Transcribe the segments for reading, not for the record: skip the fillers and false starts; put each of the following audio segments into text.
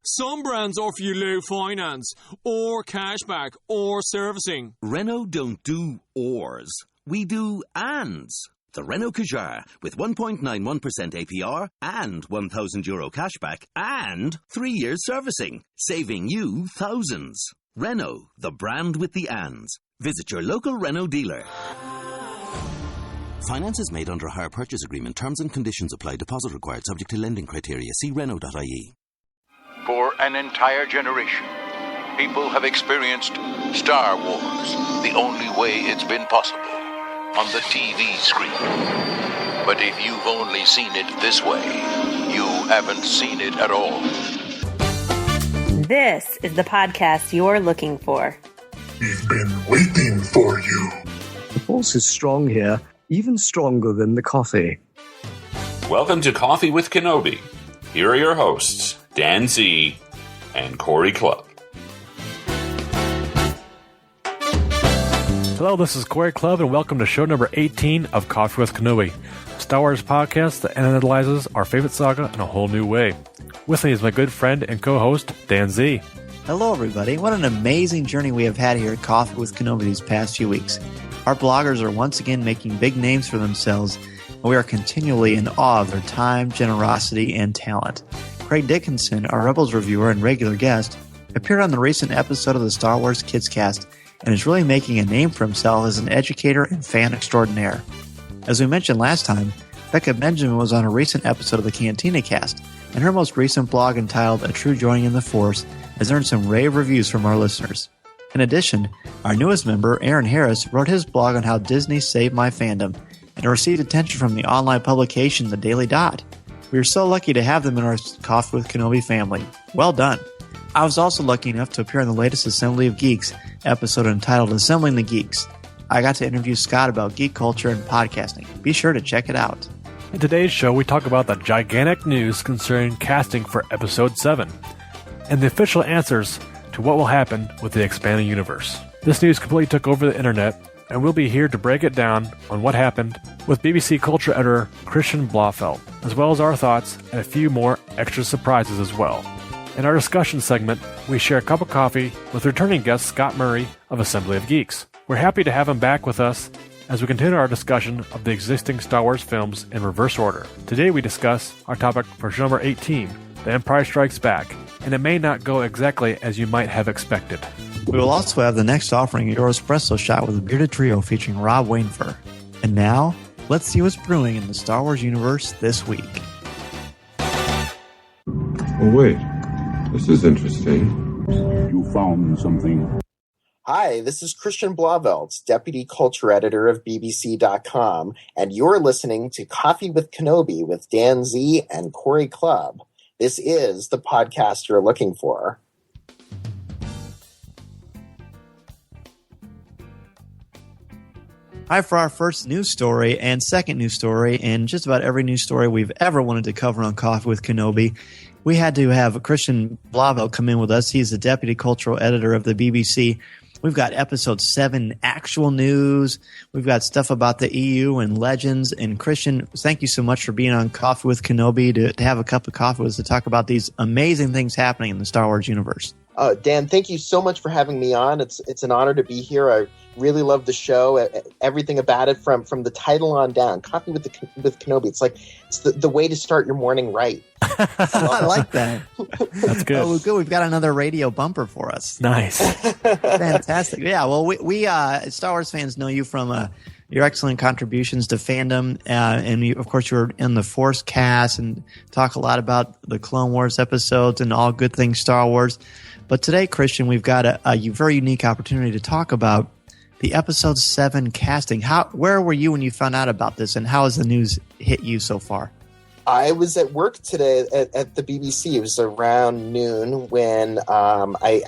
Some brands offer you low finance, or cashback, or servicing. Renault don't do ors. We do ands. The Renault Kadjar with 1.91% APR and €1,000 cashback and 3 years servicing, saving you thousands. Renault, the brand with the ands. Visit your local Renault dealer. Finance is made under a hire purchase agreement. Terms and conditions apply. Deposit required subject to lending criteria. See Renault.ie. For an entire generation, people have experienced Star Wars the only way it's been possible, on the TV screen. But if you've only seen it this way, you haven't seen it at all. This is the podcast you're looking for. We've been waiting for you. The force is strong here, even stronger than the coffee. Welcome to Coffee with Kenobi. Here are your hosts, Dan Z and Corey Clubb. Hello, this is Corey Clubb, and welcome to show number 18 of Coffee with Kenobi, a Star Wars podcast that analyzes our favorite saga in a whole new way. With me is my good friend and co-host, Dan Z. Hello, everybody. What an amazing journey we have had here at Coffee with Kenobi these past few weeks. Our bloggers are once again making big names for themselves, and we are continually in awe of their time, generosity, and talent. Craig Dickinson, our Rebels reviewer and regular guest, appeared on the recent episode of the Star Wars Kids Cast and is really making a name for himself as an educator and fan extraordinaire. As we mentioned last time, Becca Benjamin was on a recent episode of the Cantina Cast, and her most recent blog entitled A True Joining in the Force has earned some rave reviews from our listeners. In addition, our newest member, Aaron Harris, wrote his blog on how Disney saved my fandom, and received attention from the online publication The Daily Dot. We are so lucky to have them in our Coffee with Kenobi family. Well done. I was also lucky enough to appear in the latest Assembly of Geeks episode entitled Assembling the Geeks. I got to interview Scott about geek culture and podcasting. Be sure to check it out. In today's show, we talk about the gigantic news concerning casting for Episode 7 and the official answers to what will happen with the expanding universe. This news completely took over the internet, and we'll be here to break it down on what happened with BBC culture editor Christian Blauvelt, as well as our thoughts and a few more extra surprises as well. In our discussion segment, we share a cup of coffee with returning guest Scott Murray of Assembly of Geeks. We're happy to have him back with us as we continue our discussion of the existing Star Wars films in reverse order. Today we discuss our topic for show number 18, The Empire Strikes Back, and it may not go exactly as you might have expected. We will also have the next offering, your Espresso Shot with a bearded trio featuring Rob Wainfur. And now, let's see what's brewing in the Star Wars universe this week. Oh, wait. This is interesting. You found something. Hi, this is Christian Blauvelt, Deputy Culture Editor of BBC.com, and you're listening to Coffee with Kenobi with Dan Z and Corey Clubb. This is the podcast you're looking for. Hi, for our first news story and second news story, and just about every news story we've ever wanted to cover on Coffee with Kenobi, we had to have Christian Blauvelt come in with us. He's the Deputy Cultural Editor of the BBC. We've got Episode 7 actual news. We've got stuff about the EU and Legends. And Christian, thank you so much for being on Coffee with Kenobi to have a cup of coffee with us to talk about these amazing things happening in the Star Wars universe. Dan, thank you so much for having me on. It's an honor to be here. I really love the show, everything about it from the title on down. Coffee with Kenobi. It's the way to start your morning right. I like that. That's good. Oh, good. We've got another radio bumper for us. Nice. Fantastic. Yeah, well, we Star Wars fans know you from your excellent contributions to fandom, and of course you were in the Force cast and talk a lot about the Clone Wars episodes and all good things Star Wars. But today, Christian, we've got a very unique opportunity to talk about the Episode 7 casting. Where were you when you found out about this, and how has the news hit you so far? I was at work today at the BBC. It was around noon when I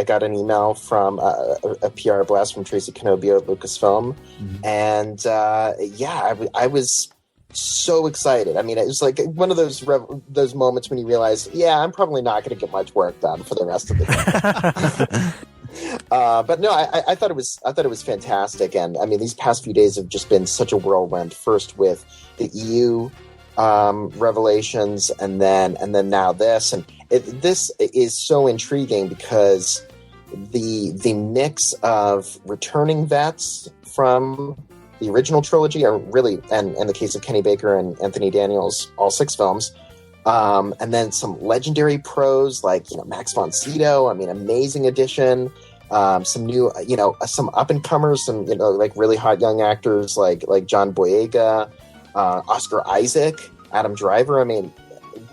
got an email from a PR blast from Tracy Canobio at Lucasfilm. Mm-hmm. And I was so excited. I mean, it was like one of those moments when you realize, I'm probably not going to get much work done for the rest of the day. But no, I thought it was fantastic. And I mean, these past few days have just been such a whirlwind. First with the EU revelations, and then now this, and this is so intriguing because the mix of returning vets from the original trilogy are really, and in the case of Kenny Baker and Anthony Daniels, all 6 films, and then some legendary pros like Max von Sydow. I mean, amazing addition. Some new, some up and comers, some like really hot young actors like John Boyega, Oscar Isaac, Adam Driver. I mean,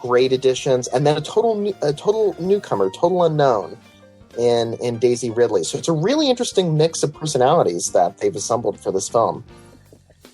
great additions, and then a total newcomer, total unknown in Daisy Ridley. So it's a really interesting mix of personalities that they've assembled for this film.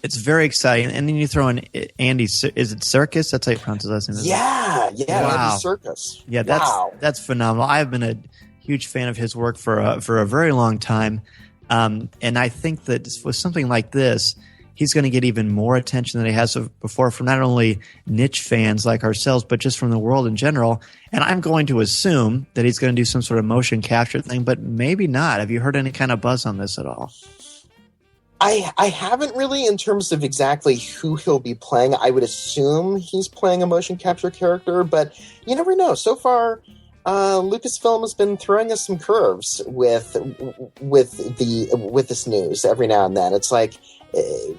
It's very exciting, and then you throw in Andy. Is it Serkis? That's how you pronounce his last name. Yeah, wow. Andy Serkis. Yeah, that's phenomenal. I've been a huge fan of his work for a very long time, and I think that with something like this, he's going to get even more attention than he has before from not only niche fans like ourselves, but just from the world in general. And I'm going to assume that he's going to do some sort of motion capture thing, but maybe not. Have you heard any kind of buzz on this at all? I haven't really, in terms of exactly who he'll be playing. I would assume he's playing a motion capture character, but you never know. So far, Lucasfilm has been throwing us some curves with this news every now and then. It's like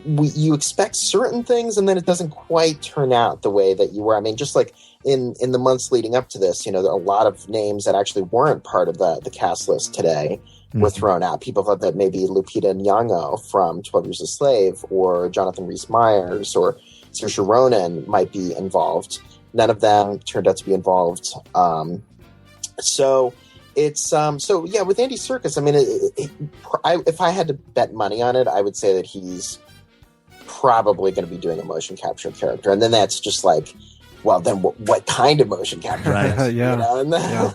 you expect certain things, and then it doesn't quite turn out the way that you were. I mean, just like in the months leading up to this, there are a lot of names that actually weren't part of the cast list today were thrown out. People thought that maybe Lupita Nyong'o from 12 Years a Slave or Jonathan Rhys-Meyers or Saoirse Ronan might be involved. None of them turned out to be involved. So it's with Andy Serkis, I mean, if I had to bet money on it, I would say that he's probably going to be doing a motion capture character, and then that's just like, well, then what kind of motion capture? Right? Yeah.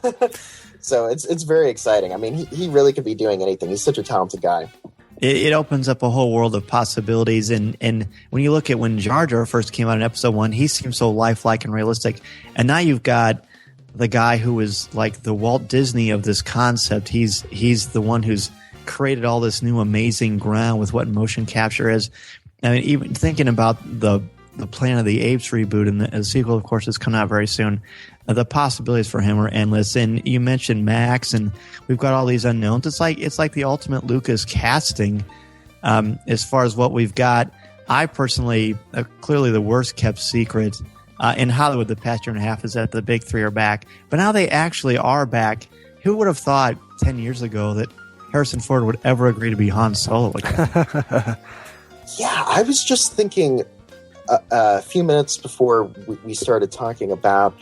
So it's very exciting. I mean, he really could be doing anything. He's such a talented guy. It opens up a whole world of possibilities, and when you look at when Jar Jar first came out in episode 1, he seemed so lifelike and realistic, and now you've got the guy who is like the Walt Disney of this concept. He's the one who's created all this new amazing ground with what motion capture is. I mean, even thinking about the Planet of the Apes reboot, and the sequel, of course, is coming out very soon. The possibilities for him are endless. And you mentioned Max, and we've got all these unknowns. It's like the ultimate Lucas casting as far as what we've got. I personally, clearly the worst kept secret in Hollywood the past year and a half is that the big 3 are back. But now they actually are back. Who would have thought 10 years ago that Harrison Ford would ever agree to be Han Solo again? Yeah, I was just thinking a few minutes before we started talking about,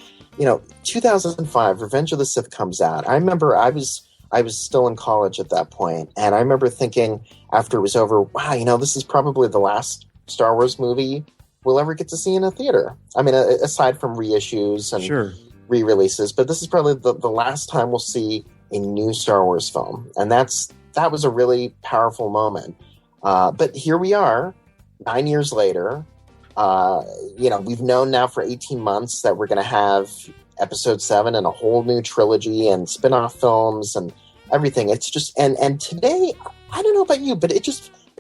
2005, Revenge of the Sith comes out. I remember I was still in college at that point, and I remember thinking after it was over, wow, this is probably the last Star Wars movie we'll ever get to see in a theater. I mean, aside from reissues and re-releases, but this is probably the last time we'll see a new Star Wars film, and that was a really powerful moment. But here we are, 9 years later. We've known now for 18 months that we're going to have episode 7 and a whole new trilogy and spin-off films and everything. It's just, and today, I don't know about you, but it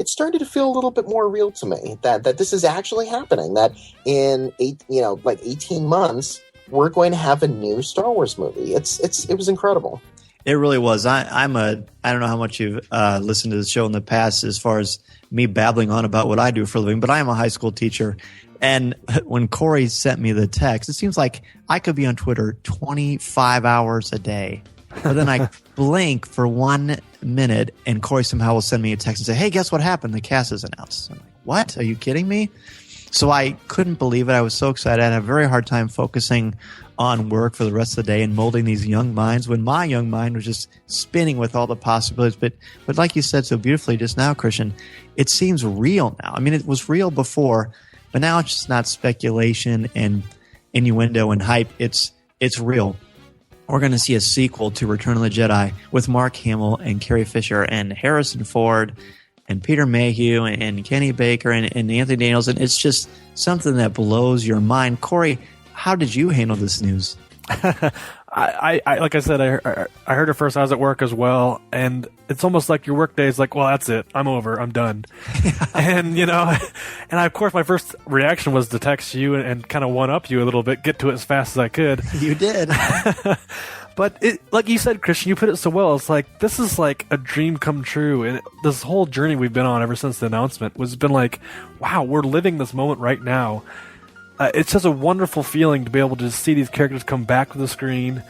started to feel a little bit more real to me that this is actually happening, that in 18 months, we're going to have a new Star Wars movie. It was incredible. It really was. I don't know how much you've listened to the show in the past as far as me babbling on about what I do for a living, but I am a high school teacher. And when Corey sent me the text, it seems like I could be on Twitter 25 hours a day. But then I blink for 1 minute, and Corey somehow will send me a text and say, hey, guess what happened? The cast is announced. I'm like, what? Are you kidding me? So I couldn't believe it. I was so excited. I had a very hard time focusing on work for the rest of the day and molding these young minds when my young mind was just spinning with all the possibilities. But like you said so beautifully just now, Christian, it seems real now. I mean, it was real before, but now it's just not speculation and innuendo and hype. It's real. We're going to see a sequel to Return of the Jedi with Mark Hamill and Carrie Fisher and Harrison Ford and Peter Mayhew and Kenny Baker and Anthony Daniels. And it's just something that blows your mind. Corey, how did you handle this news? I like I said, I heard it first. I was at work as well, and it's almost like your work day is like, well, that's it. I'm over. I'm done. And of course, my first reaction was to text you and kind of one up you a little bit, get to it as fast as I could. You did. But like you said, Christian, you put it so well. It's like this is like a dream come true, and this whole journey we've been on ever since the announcement was been like, wow, we're living this moment right now. It's just a wonderful feeling to be able to see these characters come back to the screen,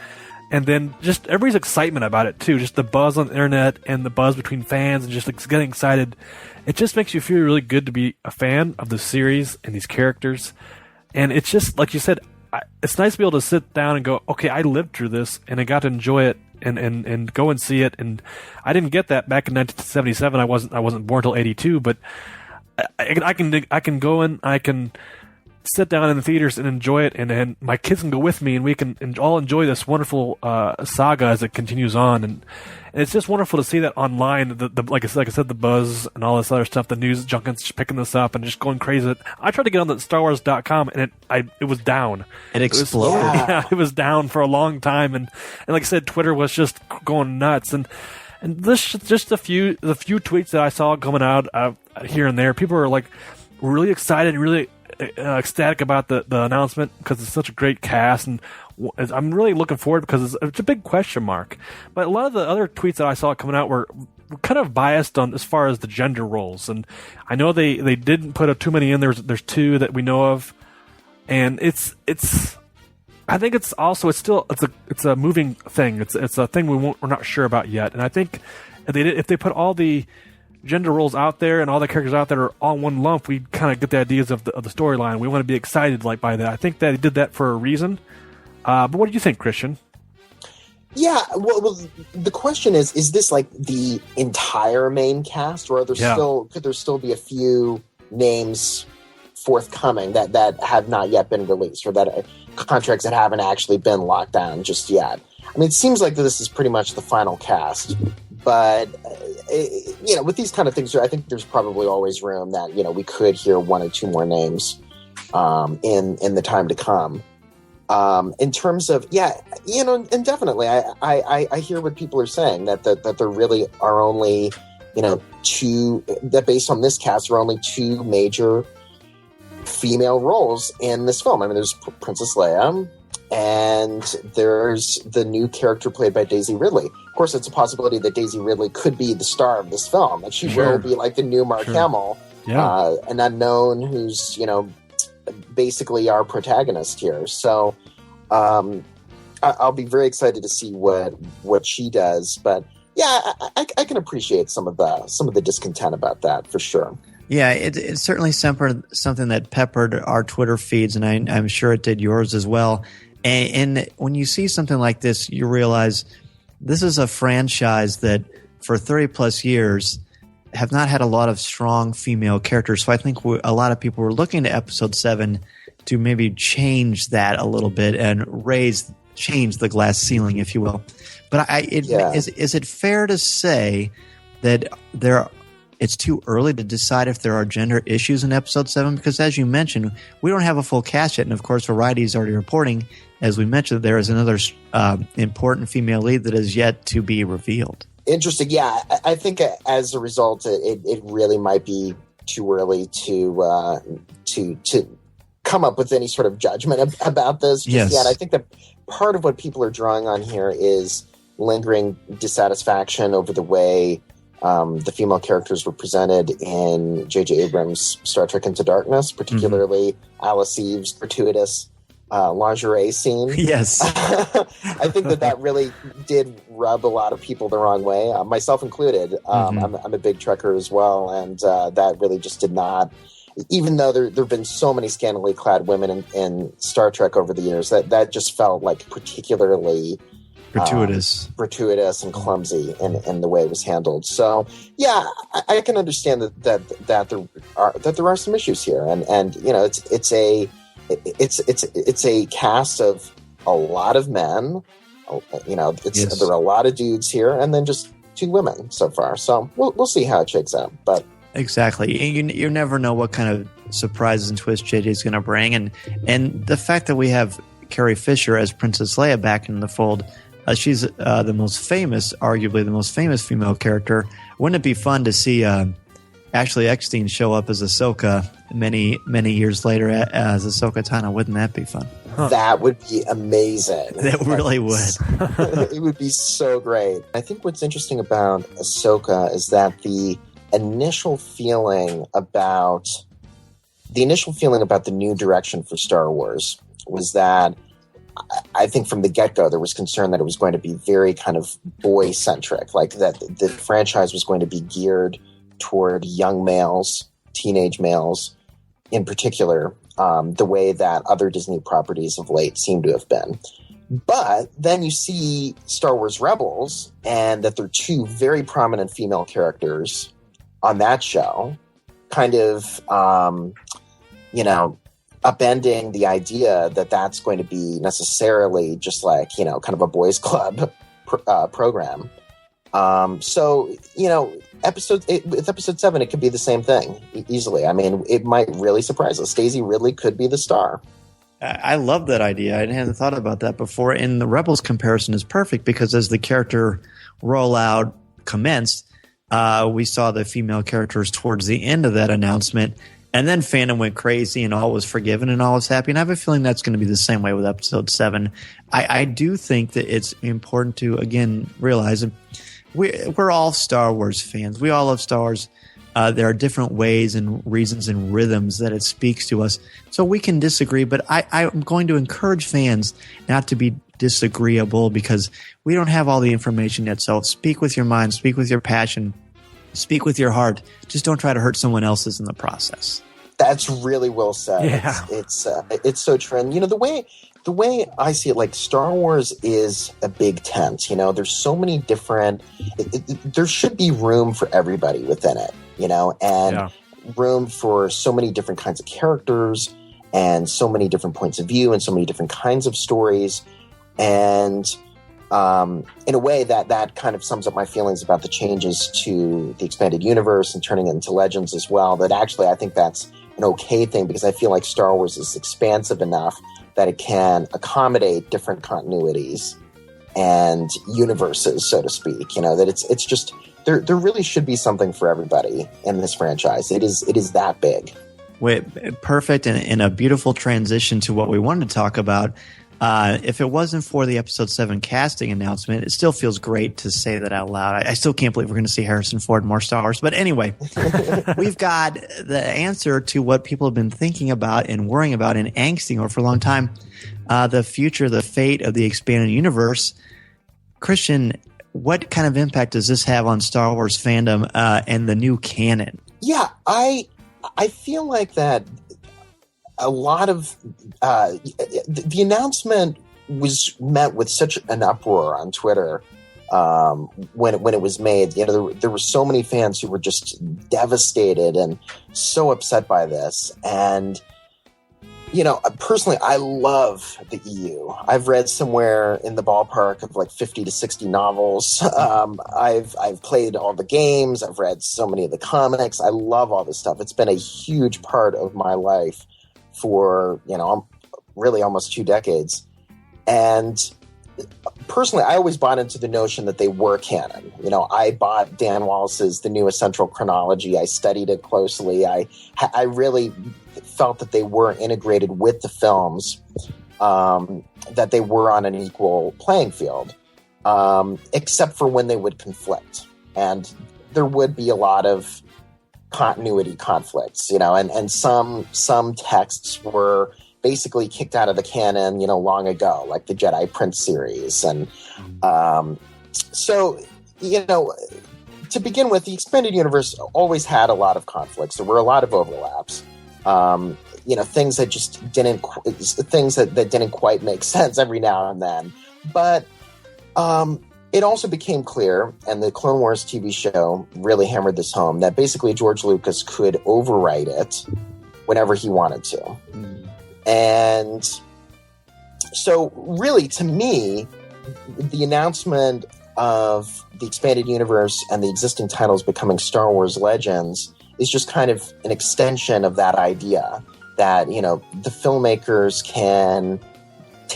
and then just everybody's excitement about it too. Just the buzz on the internet and the buzz between fans, and just like, getting excited. It just makes you feel really good to be a fan of the series and these characters. And it's just like you said. It's nice to be able to sit down and go, okay, I lived through this and I got to enjoy it and go and see it. And I didn't get that back in 1977. I wasn't born till 82, but I can go in, I can sit down in the theaters and enjoy it, and my kids can go with me, and we can all enjoy this wonderful saga as it continues on. And it's just wonderful to see that online. Like I said, the buzz and all this other stuff, the news junkets picking this up and just going crazy. I tried to get on the StarWars.com, and it was down. It exploded. It was down for a long time, and like I said, Twitter was just going nuts. And this just the few tweets that I saw coming out here and there, people are like really excited, really ecstatic about the announcement because it's such a great cast, and I'm really looking forward because it's a big question mark. But a lot of the other tweets that I saw coming out were kind of biased on as far as the gender roles, and I know they didn't put too many in. There's two that we know of, and it's I think it's a moving thing. It's a thing we're not sure about yet, and I think if they put all the gender roles out there and all the characters out there are all one lump, we kind of get the ideas of the storyline. We want to be excited by that. I think that he did that for a reason. But what do you think, Christian? Yeah, well, the question is this like the entire main cast, or could there still be a few names forthcoming that have not yet been released, or that contracts that haven't actually been locked down just yet? I mean, it seems like this is pretty much the final cast. But, with these kind of things, I think there's probably always room that, we could hear one or two more names in the time to come. In terms of, and definitely, I hear what people are saying, that there really are only, two, that based on this cast, there are only two major female roles in this film. I mean, there's Princess Leia, and there's the new character played by Daisy Ridley. Of course, it's a possibility that Daisy Ridley could be the star of this film, that she will be like the new Mark Hamill, an unknown who's, basically our protagonist here. So I'll be very excited to see what she does. But yeah, I can appreciate some of the discontent about that for sure. Yeah, it's certainly something that peppered our Twitter feeds, and I'm sure it did yours as well. And when you see something like this, you realize this is a franchise that for 30 plus years have not had a lot of strong female characters. So I think a lot of people were looking to episode 7 to maybe change that a little bit and change the glass ceiling, if you will. But is it fair to say that it's too early to decide if there are gender issues in episode 7? Because as you mentioned, we don't have a full cast yet. And of course, Variety is already reporting, as we mentioned, there is another important female lead that is yet to be revealed. Interesting. Yeah, I think as a result, it really might be too early to come up with any sort of judgment about this just yet. I think that part of what people are drawing on here is lingering dissatisfaction over the way the female characters were presented in J.J. Abrams' Star Trek Into Darkness, particularly Alice Eve's gratuitous lingerie scene. Yes. I think that really did rub a lot of people the wrong way, myself included. I'm a big Trekker as well, and that really just did not, even though there have been so many scantily clad women in Star Trek over the years, that just felt like particularly gratuitous and clumsy in the way it was handled. So yeah, I can understand that there are some issues here, and it's a cast of a lot of men. There are a lot of dudes here, and then just 2 women so far. So we'll see how it shakes out. But exactly, you never know what kind of surprises and twists JJ is going to bring, and the fact that we have Carrie Fisher as Princess Leia back in the fold. She's the most famous, arguably the most famous female character. Wouldn't it be fun to see Ashley Eckstein show up as Ahsoka many, many years later as Ahsoka Tano? Wouldn't that be fun? Huh. That would be amazing. That really would. It would be so great. I think what's interesting about Ahsoka is that the initial feeling about the new direction for Star Wars was that I think from the get-go there was concern that it was going to be very kind of boy-centric, like that the franchise was going to be geared toward young males, teenage males in particular, the way that other Disney properties of late seem to have been. But then you see Star Wars Rebels, and that there are two very prominent female characters on that show, kind of, upending the idea that that's going to be necessarily just like, kind of a boys' club program. With episode 7, it could be the same thing easily. I mean, it might really surprise us. Daisy Ridley could be the star. I love that idea. I hadn't thought about that before. And the Rebels comparison is perfect because as the character rollout commenced, we saw the female characters towards the end of that announcement. And then fandom went crazy and all was forgiven and all was happy. And I have a feeling that's going to be the same way with episode 7. I do think that it's important to, again, realize we're all Star Wars fans. We all love Star Wars. There are different ways and reasons and rhythms that it speaks to us. So we can disagree, but I'm going to encourage fans not to be disagreeable because we don't have all the information yet. So speak with your mind, speak with your passion, speak with your heart. Just don't try to hurt someone else's in the process. That's really well said. Yeah. It's so true. And, the way I see it, like Star Wars is a big tent. There's so many different. There should be room for everybody within it. And room for so many different kinds of characters and so many different points of view and so many different kinds of stories. And in a way that kind of sums up my feelings about the changes to the expanded universe and turning it into Legends as well. That actually I think that's an okay thing because I feel like Star Wars is expansive enough that it can accommodate different continuities and universes, so to speak. That it's just there really should be something for everybody in this franchise. It is that big. Wait, perfect and a beautiful transition to what we wanted to talk about. If it wasn't for the episode 7 casting announcement, it still feels great to say that out loud. I still can't believe we're going to see Harrison Ford in more Star Wars. But anyway, we've got the answer to what people have been thinking about and worrying about and angsting over for a long time. The future, the fate of the expanded universe. Christian, what kind of impact does this have on Star Wars fandom and the new canon? Yeah, I feel like that a lot of the announcement was met with such an uproar on Twitter when it was made. There were so many fans who were just devastated and so upset by this. And personally, I love the EU. I've read somewhere in the ballpark of like 50 to 60 novels. I've played all the games. I've read so many of the comics. I love all this stuff. It's been a huge part of my life for, really almost 2 decades. And personally, I always bought into the notion that they were canon. I bought Dan Wallace's The New Essential Chronology. I studied it closely. I really felt that they were integrated with the films, that they were on an equal playing field, except for when they would conflict. And there would be a lot of continuity conflicts, and some texts were basically kicked out of the canon, long ago, like the Jedi Prince series. And so, to begin with, the expanded universe always had a lot of conflicts. There were a lot of overlaps. Things that just didn't quite make sense every now and then. But it also became clear, and the Clone Wars TV show really hammered this home, that basically George Lucas could overwrite it whenever he wanted to. And so really, to me, the announcement of the expanded universe and the existing titles becoming Star Wars Legends is just kind of an extension of that idea that, the filmmakers can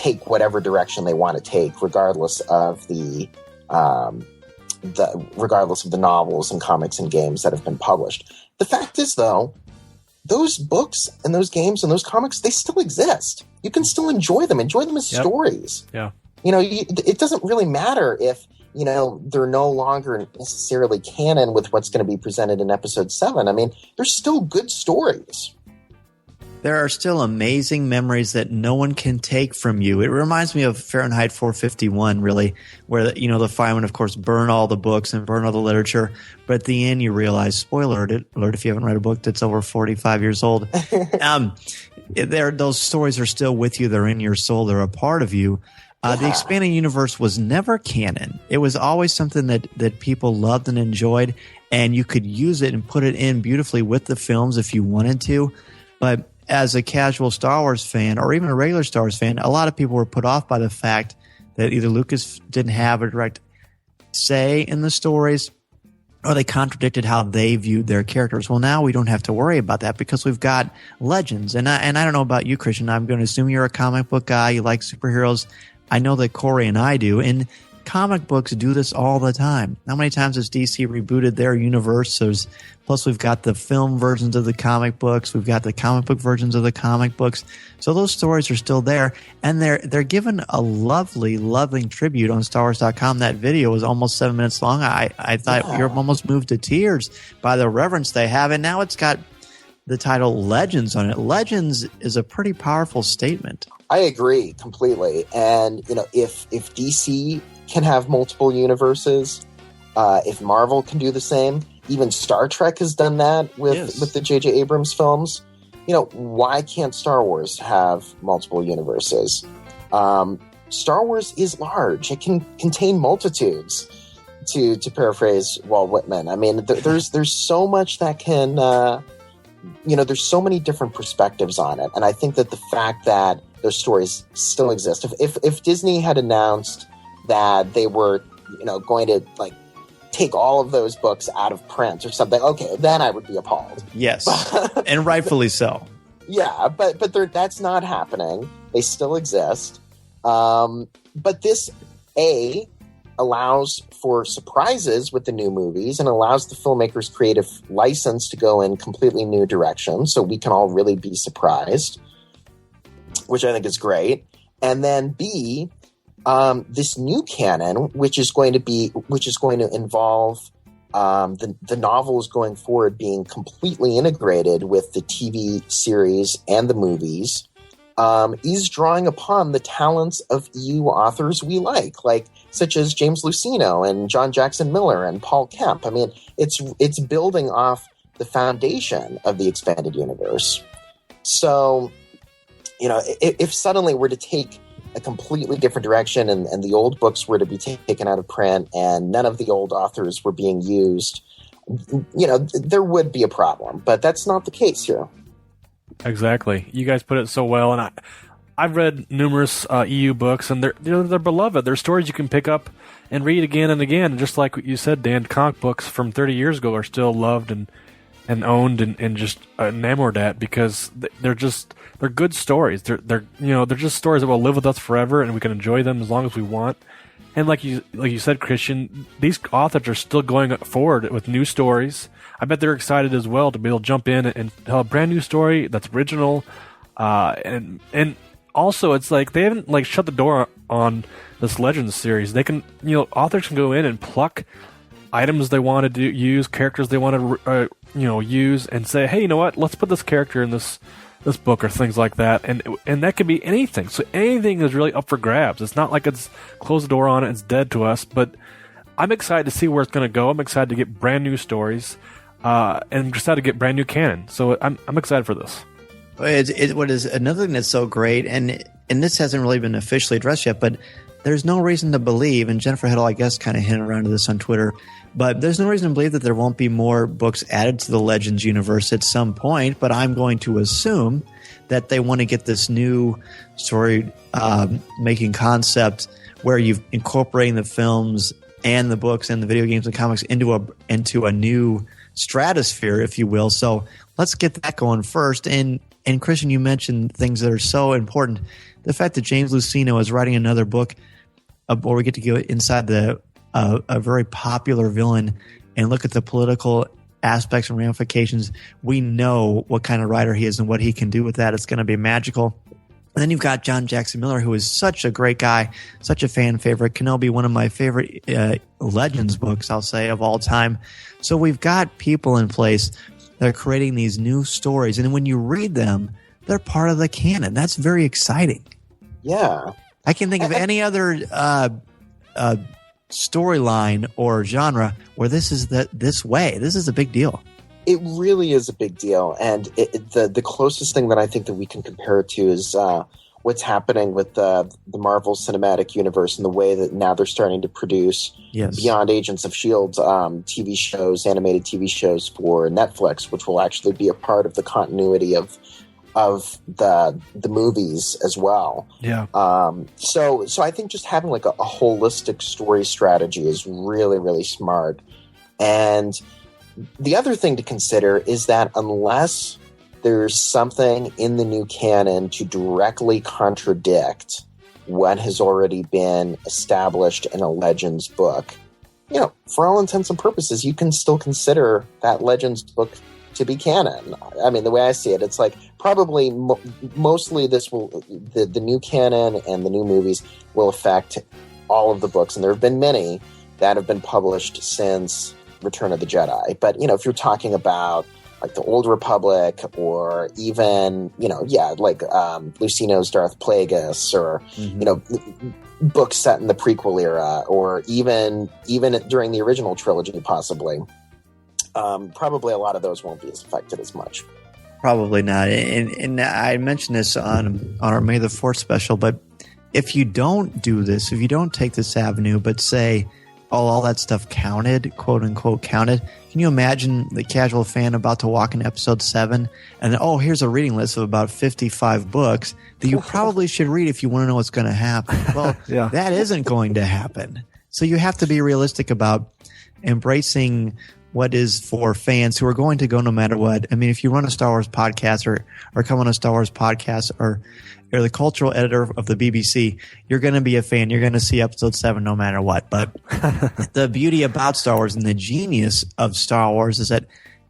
take whatever direction they want to take, regardless of the novels and comics and games that have been published. The fact is, though, those books and those games and those comics, they still exist. You can still enjoy them as stories. Yeah. It doesn't really matter if, they're no longer necessarily canon with what's going to be presented in episode 7. I mean, they're still good stories. There are still amazing memories that no one can take from you. It reminds me of Fahrenheit 451, really, where, the firemen, of course, burn all the books and burn all the literature. But at the end, you realize, spoiler alert if you haven't read a book that's over 45 years old, those stories are still with you. They're in your soul. They're a part of you. The expanding universe was never canon. It was always something that people loved and enjoyed, and you could use it and put it in beautifully with the films if you wanted to. But as a casual Star Wars fan, or even a regular Star Wars fan, a lot of people were put off by the fact that either Lucas didn't have a direct say in the stories, or they contradicted how they viewed their characters. Well, now we don't have to worry about that because we've got Legends. And I don't know about you, Christian. I'm going to assume you're a comic book guy. You like superheroes. I know that Corey and I do. And comic books do this all the time. How many times has DC rebooted their universe? Plus, we've got the film versions of the comic books. We've got the comic book versions of the comic books. So those stories are still there, and they're given a lovely, loving tribute on StarWars.com. That video was almost 7 minutes long. I thought you're almost moved to tears by the reverence they have, and now it's got the title Legends on it. Legends is a pretty powerful statement. I agree completely. And, if DC can have multiple universes, if Marvel can do the same, even Star Trek has done that with the J.J. Abrams films. Why can't Star Wars have multiple universes? Star Wars is large. It can contain multitudes, to paraphrase Walt Whitman. I mean, there's so much that can, there's so many different perspectives on it. And I think that the fact that those stories still exist, if Disney had announced that they were, going to take all of those books out of print or something, okay, then I would be appalled. Yes, and rightfully so. Yeah, but that's not happening. They still exist. But this, allows for surprises with the new movies and allows the filmmakers' creative license to go in completely new directions, so we can all really be surprised, which I think is great. And then B, this new canon, which is going to involve the novels going forward being completely integrated with the TV series and the movies, is drawing upon the talents of EU authors we like such as James Luceno and John Jackson Miller and Paul Kemp. I mean, it's building off the foundation of the expanded universe. So, if suddenly we're to take a completely different direction and the old books were to be taken out of print and none of the old authors were being used, there would be a problem. But that's not the case here. Exactly. You guys put it so well, and I've read numerous EU books, and they're beloved. They're stories you can pick up and read again and again. Just like what you said, Dan, comic books from 30 years ago are still loved and owned and just enamored at because they're good stories. They're just stories that will live with us forever, and we can enjoy them as long as we want. And like you said, Christian, these authors are still going forward with new stories. I bet they're excited as well to be able to jump in and tell a brand new story that's original. And also, it's like they haven't shut the door on this Legends series. They can, authors can go in and pluck items they want to use, characters they want to use, and say, hey, you know what? Let's put this character in this book or things like that, and that could be anything. So anything is really up for grabs. It's not like it's closed the door on it, it's dead to us. But I'm excited to see where it's going to go. I'm excited to get brand new stories, and I'm excited to get brand new canon. So I'm excited for this. What is another thing that's so great, and this hasn't really been officially addressed yet, but there's no reason to believe, and Jennifer Hiddle, I guess, kind of hinted around to this on Twitter, but there's no reason to believe that there won't be more books added to the Legends universe at some point, but I'm going to assume that they want to get this new story making concept where you've incorporating the films and the books and the video games and comics into a new stratosphere, if you will. So let's get that going first. And And Christian, you mentioned things that are so important. The fact that James Luceno is writing another book where we get to go inside a very popular villain and look at the political aspects and ramifications. We know what kind of writer he is and what he can do with that. It's going to be magical. And then you've got John Jackson Miller, who is such a great guy, such a fan favorite. Kenobi, one of my favorite Legends books, I'll say, of all time. So we've got people in place that are creating these new stories. And when you read them, they're part of the canon. That's very exciting. Yeah. I can think of any other storyline or genre where this is this way. This is a big deal. It really is a big deal, and the closest thing that I think that we can compare it to is what's happening with the Marvel Cinematic Universe and the way that now they're starting to produce beyond Agents of S.H.I.E.L.D. TV shows, animated TV shows for Netflix, which will actually be a part of the continuity of the movies as well. Yeah. So I think just having like a holistic story strategy is really, really smart. And the other thing to consider is that unless there's something in the new canon to directly contradict what has already been established in a Legends book, for all intents and purposes, you can still consider that Legends book to be canon. I mean, the way I see it, it's like probably mostly the new canon and the new movies will affect all of the books. And there have been many that have been published since Return of the Jedi. But, if you're talking about like the Old Republic or even, like Luceno's Darth Plagueis or, books set in the prequel era or even during the original trilogy, possibly. Probably a lot of those won't be as affected as much. Probably not. And I mentioned this on our May the 4th special, but if you don't do this, if you don't take this avenue, but say, all that stuff counted, quote unquote counted, can you imagine the casual fan about to walk in episode 7 and here's a reading list of about 55 books that you probably should read if you want to know what's going to happen? Well, that isn't going to happen. So you have to be realistic about embracing what is for fans who are going to go no matter what. I mean, if you run a Star Wars podcast or come on a Star Wars podcast or the cultural editor of the BBC, you're going to be a fan. You're going to see episode 7 no matter what. But the beauty about Star Wars and the genius of Star Wars is that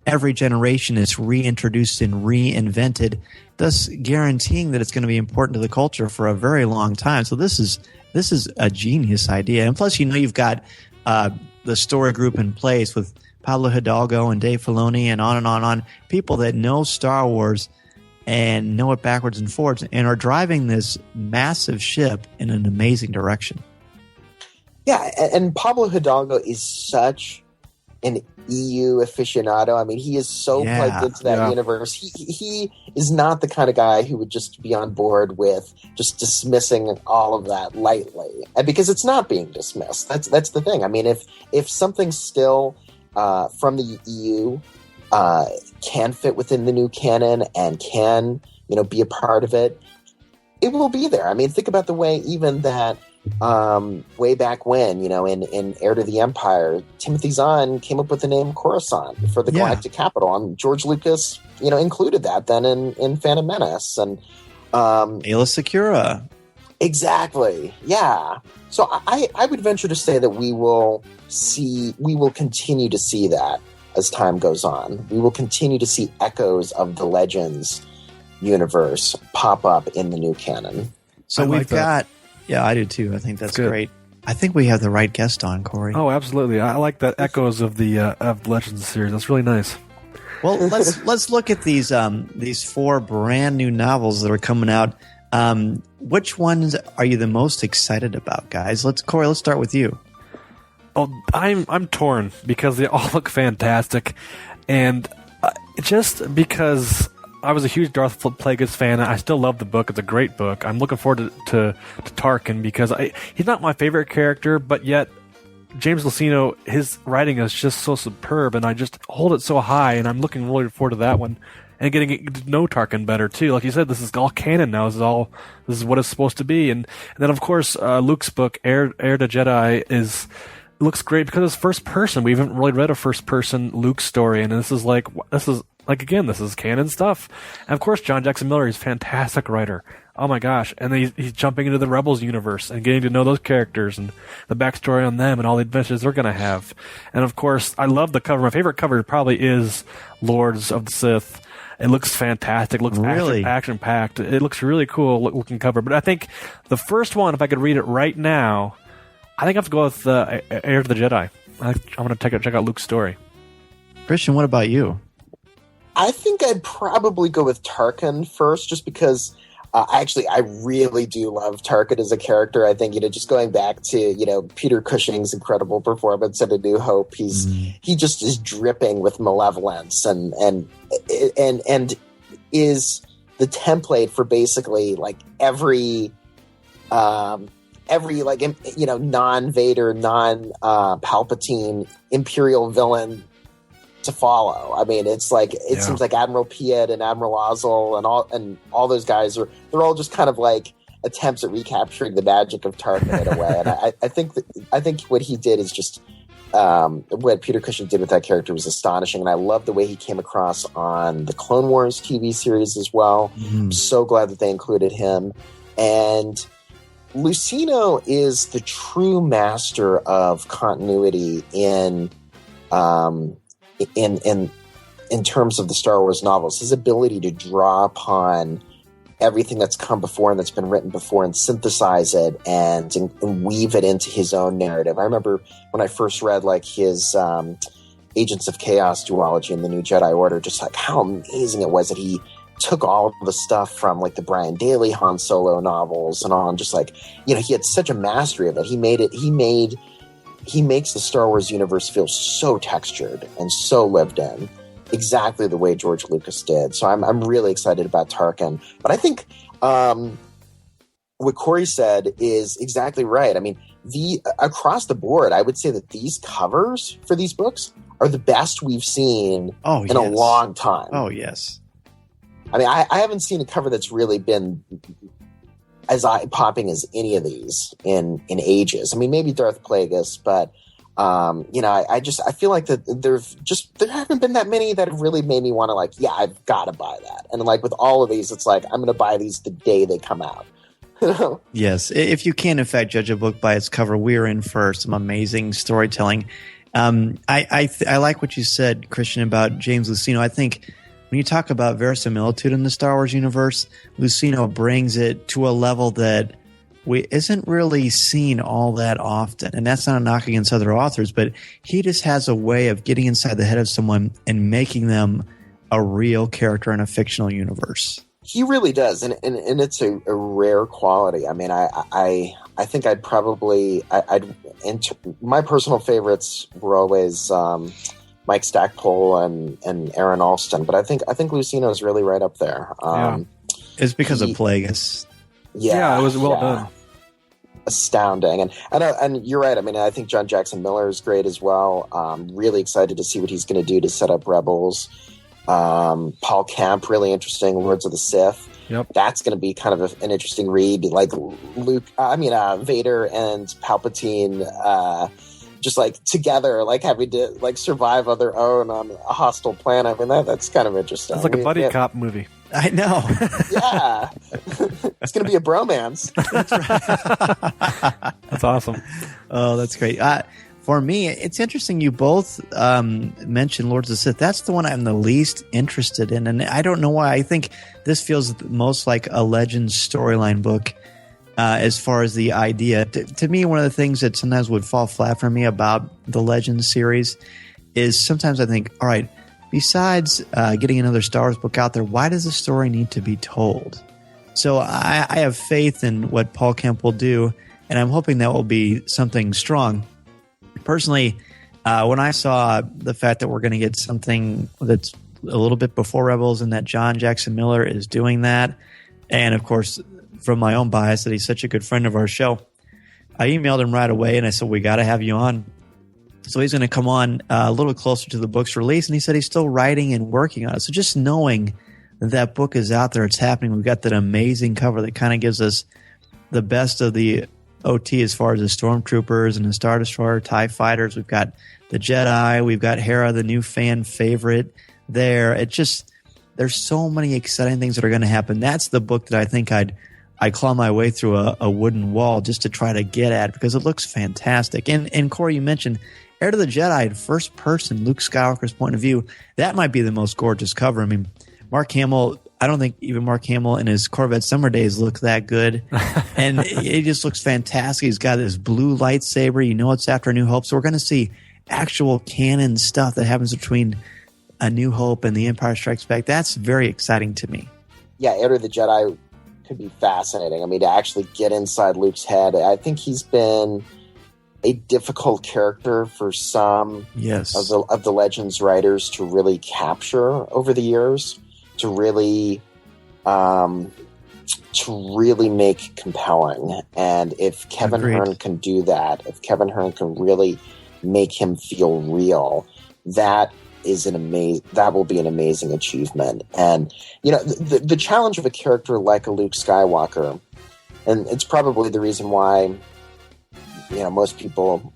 every generation is reintroduced and reinvented, thus guaranteeing that it's going to be important to the culture for a very long time. So this is a genius idea. And plus, you've got the story group in place with Pablo Hidalgo and Dave Filoni and on and on and on, people that know Star Wars and know it backwards and forwards and are driving this massive ship in an amazing direction. Yeah, and Pablo Hidalgo is such an EU aficionado. I mean, he is so plugged into that universe. He is not the kind of guy who would just be on board with just dismissing all of that lightly, and because it's not being dismissed. That's the thing. I mean, if something's still from the EU can fit within the new canon and can, be a part of it, it will be there. I mean, think about the way even that way back when, in Heir to the Empire, Timothy Zahn came up with the name Coruscant for the Galactic Capital, and George Lucas, included that then in Phantom Menace and Aayla Secura. Exactly. Yeah. So I would venture to say that we will continue to see that as time goes on. We will continue to see echoes of the Legends universe pop up in the new canon. So we've got, I do too. I think that's great. I think we have the right guest on, Corey. Oh, absolutely. I like that echoes of the of Legends series. That's really nice. Well, let's look at these 4 brand new novels that are coming out. Which ones are you the most excited about, guys? Corey, let's start with you. Oh, I'm torn because they all look fantastic, and just because I was a huge Darth Plagueis fan, I still love the book. It's a great book. I'm looking forward to Tarkin because he's not my favorite character, but yet James Luceno, his writing is just so superb, and I just hold it so high, and I'm looking really forward to that one. And getting to know Tarkin better too. Like you said, this is all canon now. This is what it's supposed to be. And then of course Luke's book, Heir to Jedi, looks great because it's first person. We haven't really read a first person Luke story, and this is like like, again, this is canon stuff. And of course, John Jackson Miller, he's a fantastic writer. Oh my gosh. And then he's jumping into the Rebels universe and getting to know those characters and the backstory on them and all the adventures they're going to have. And of course, I love the cover. My favorite cover probably is Lords of the Sith. It looks fantastic. It looks really action-packed. It looks really cool looking cover. But I think the first one, if I could read it right now, I think I have to go with Heir of the Jedi. I'm going to check out Luke's story. Christian, what about you? I think I'd probably go with Tarkin first, just because I really do love Tarkin as a character. I think, just going back to, Peter Cushing's incredible performance in A New Hope, he just is dripping with malevolence and is the template for basically like every non-Vader, non-Palpatine Imperial villain to follow. I mean, it's like seems like Admiral Piet and Admiral Ozzel and all those guys they're all just kind of like attempts at recapturing the magic of Tarkin in a way. And I think what he did is just what Peter Cushing did with that character was astonishing, and I love the way he came across on the Clone Wars TV series as well. I'm so glad that they included him. And Lucino is the true master of continuity in terms of the Star Wars novels. His ability to draw upon everything that's come before and that's been written before and synthesize it and weave it into his own narrative. I remember when I first read like his Agents of Chaos duology in the New Jedi Order, just like how amazing it was that he took all of the stuff from like the Brian Daley Han Solo novels and on, just like, he had such a mastery of it. He makes the Star Wars universe feel so textured and so lived in, exactly the way George Lucas did. So I'm really excited about Tarkin. But I think what Corey said is exactly right. I mean, across the board, I would say that these covers for these books are the best we've seen in a long time. Oh, yes. I mean, I haven't seen a cover that's really been as eye-popping as any of these in ages. I mean, maybe Darth Plagueis, but I feel like that there haven't been that many that have really made me want to like, yeah, I've got to buy that. And like with all of these, it's like I'm going to buy these the day they come out. Yes, if you can in fact judge a book by its cover, we're in for some amazing storytelling. I like what you said, Christian, about James Lucino. I think when you talk about verisimilitude in the Star Wars universe, Lucino brings it to a level that isn't really seen all that often. And that's not a knock against other authors, but he just has a way of getting inside the head of someone and making them a real character in a fictional universe. He really does, and it's a rare quality. I mean, I think I'd probably my personal favorites were always Mike Stackpole and Aaron Alston, but I think Lucino is really right up there. It's because of Plagueis. Yeah, it was well done. Astounding, and you're right. I mean, I think John Jackson Miller is great as well. Really excited to see what he's going to do to set up Rebels. Paul Kemp, really interesting. Lords of the Sith. Yep. That's going to be kind of an interesting read. Like Vader and Palpatine, just like together, like having to like survive on their own on a hostile planet. I mean, that's kind of interesting. It's like a buddy cop movie. I know. Yeah. It's going to be a bromance. That's awesome. Oh, that's great. For me, it's interesting you both mentioned Lords of the Sith. That's the one I'm the least interested in. And I don't know why. I think this feels most like a Legends storyline book as far as the idea. To me, one of the things that sometimes would fall flat for me about the Legends series is sometimes I think, all right, besides getting another Star Wars book out there, why does the story need to be told? So I have faith in what Paul Kemp will do, and I'm hoping that will be something strong. Personally, when I saw the fact that we're going to get something that's a little bit before Rebels and that John Jackson Miller is doing that, and of course, from my own bias that he's such a good friend of our show, I emailed him right away and I said, we got to have you on. So he's going to come on a little closer to the book's release, and he said he's still writing and working on it. So just knowing that book is out there, it's happening. We've got that amazing cover that kind of gives us the best of the OT as far as the Stormtroopers and the Star Destroyer, TIE Fighters. We've got the Jedi. We've got Hera, the new fan favorite. there. There's so many exciting things that are going to happen. That's the book that I think I'd claw my way through a wooden wall just to try to get at, because it looks fantastic. And Corey, you mentioned Heir to the Jedi, first person, Luke Skywalker's point of view. That might be the most gorgeous cover. I mean, Mark Hamill, I don't think even Mark Hamill in his Corvette Summer Days look that good. And it just looks fantastic. He's got this blue lightsaber. You know it's after A New Hope. So we're going to see actual canon stuff that happens between A New Hope and The Empire Strikes Back. That's very exciting to me. Yeah, Heir to the Jedi could be fascinating. I mean, to actually get inside Luke's head. I think he's been a difficult character for some of the Legends writers to really capture over the years, to really make compelling. And if Kevin Hearn can do that, if Kevin Hearn can really make him feel real, that will be an amazing achievement. And the challenge of a character like a Luke Skywalker, and it's probably the reason why most people,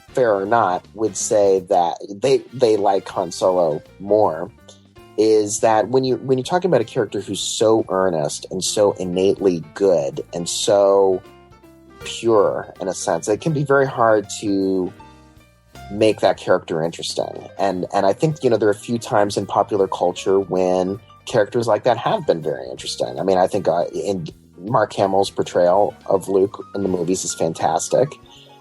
fair or not, would say that they like Han Solo more, is that when you're talking about a character who's so earnest and so innately good and so pure, in a sense, it can be very hard to make that character interesting. And I think there are a few times in popular culture when characters like that have been very interesting. I mean, I think in Mark Hamill's portrayal of Luke in the movies is fantastic.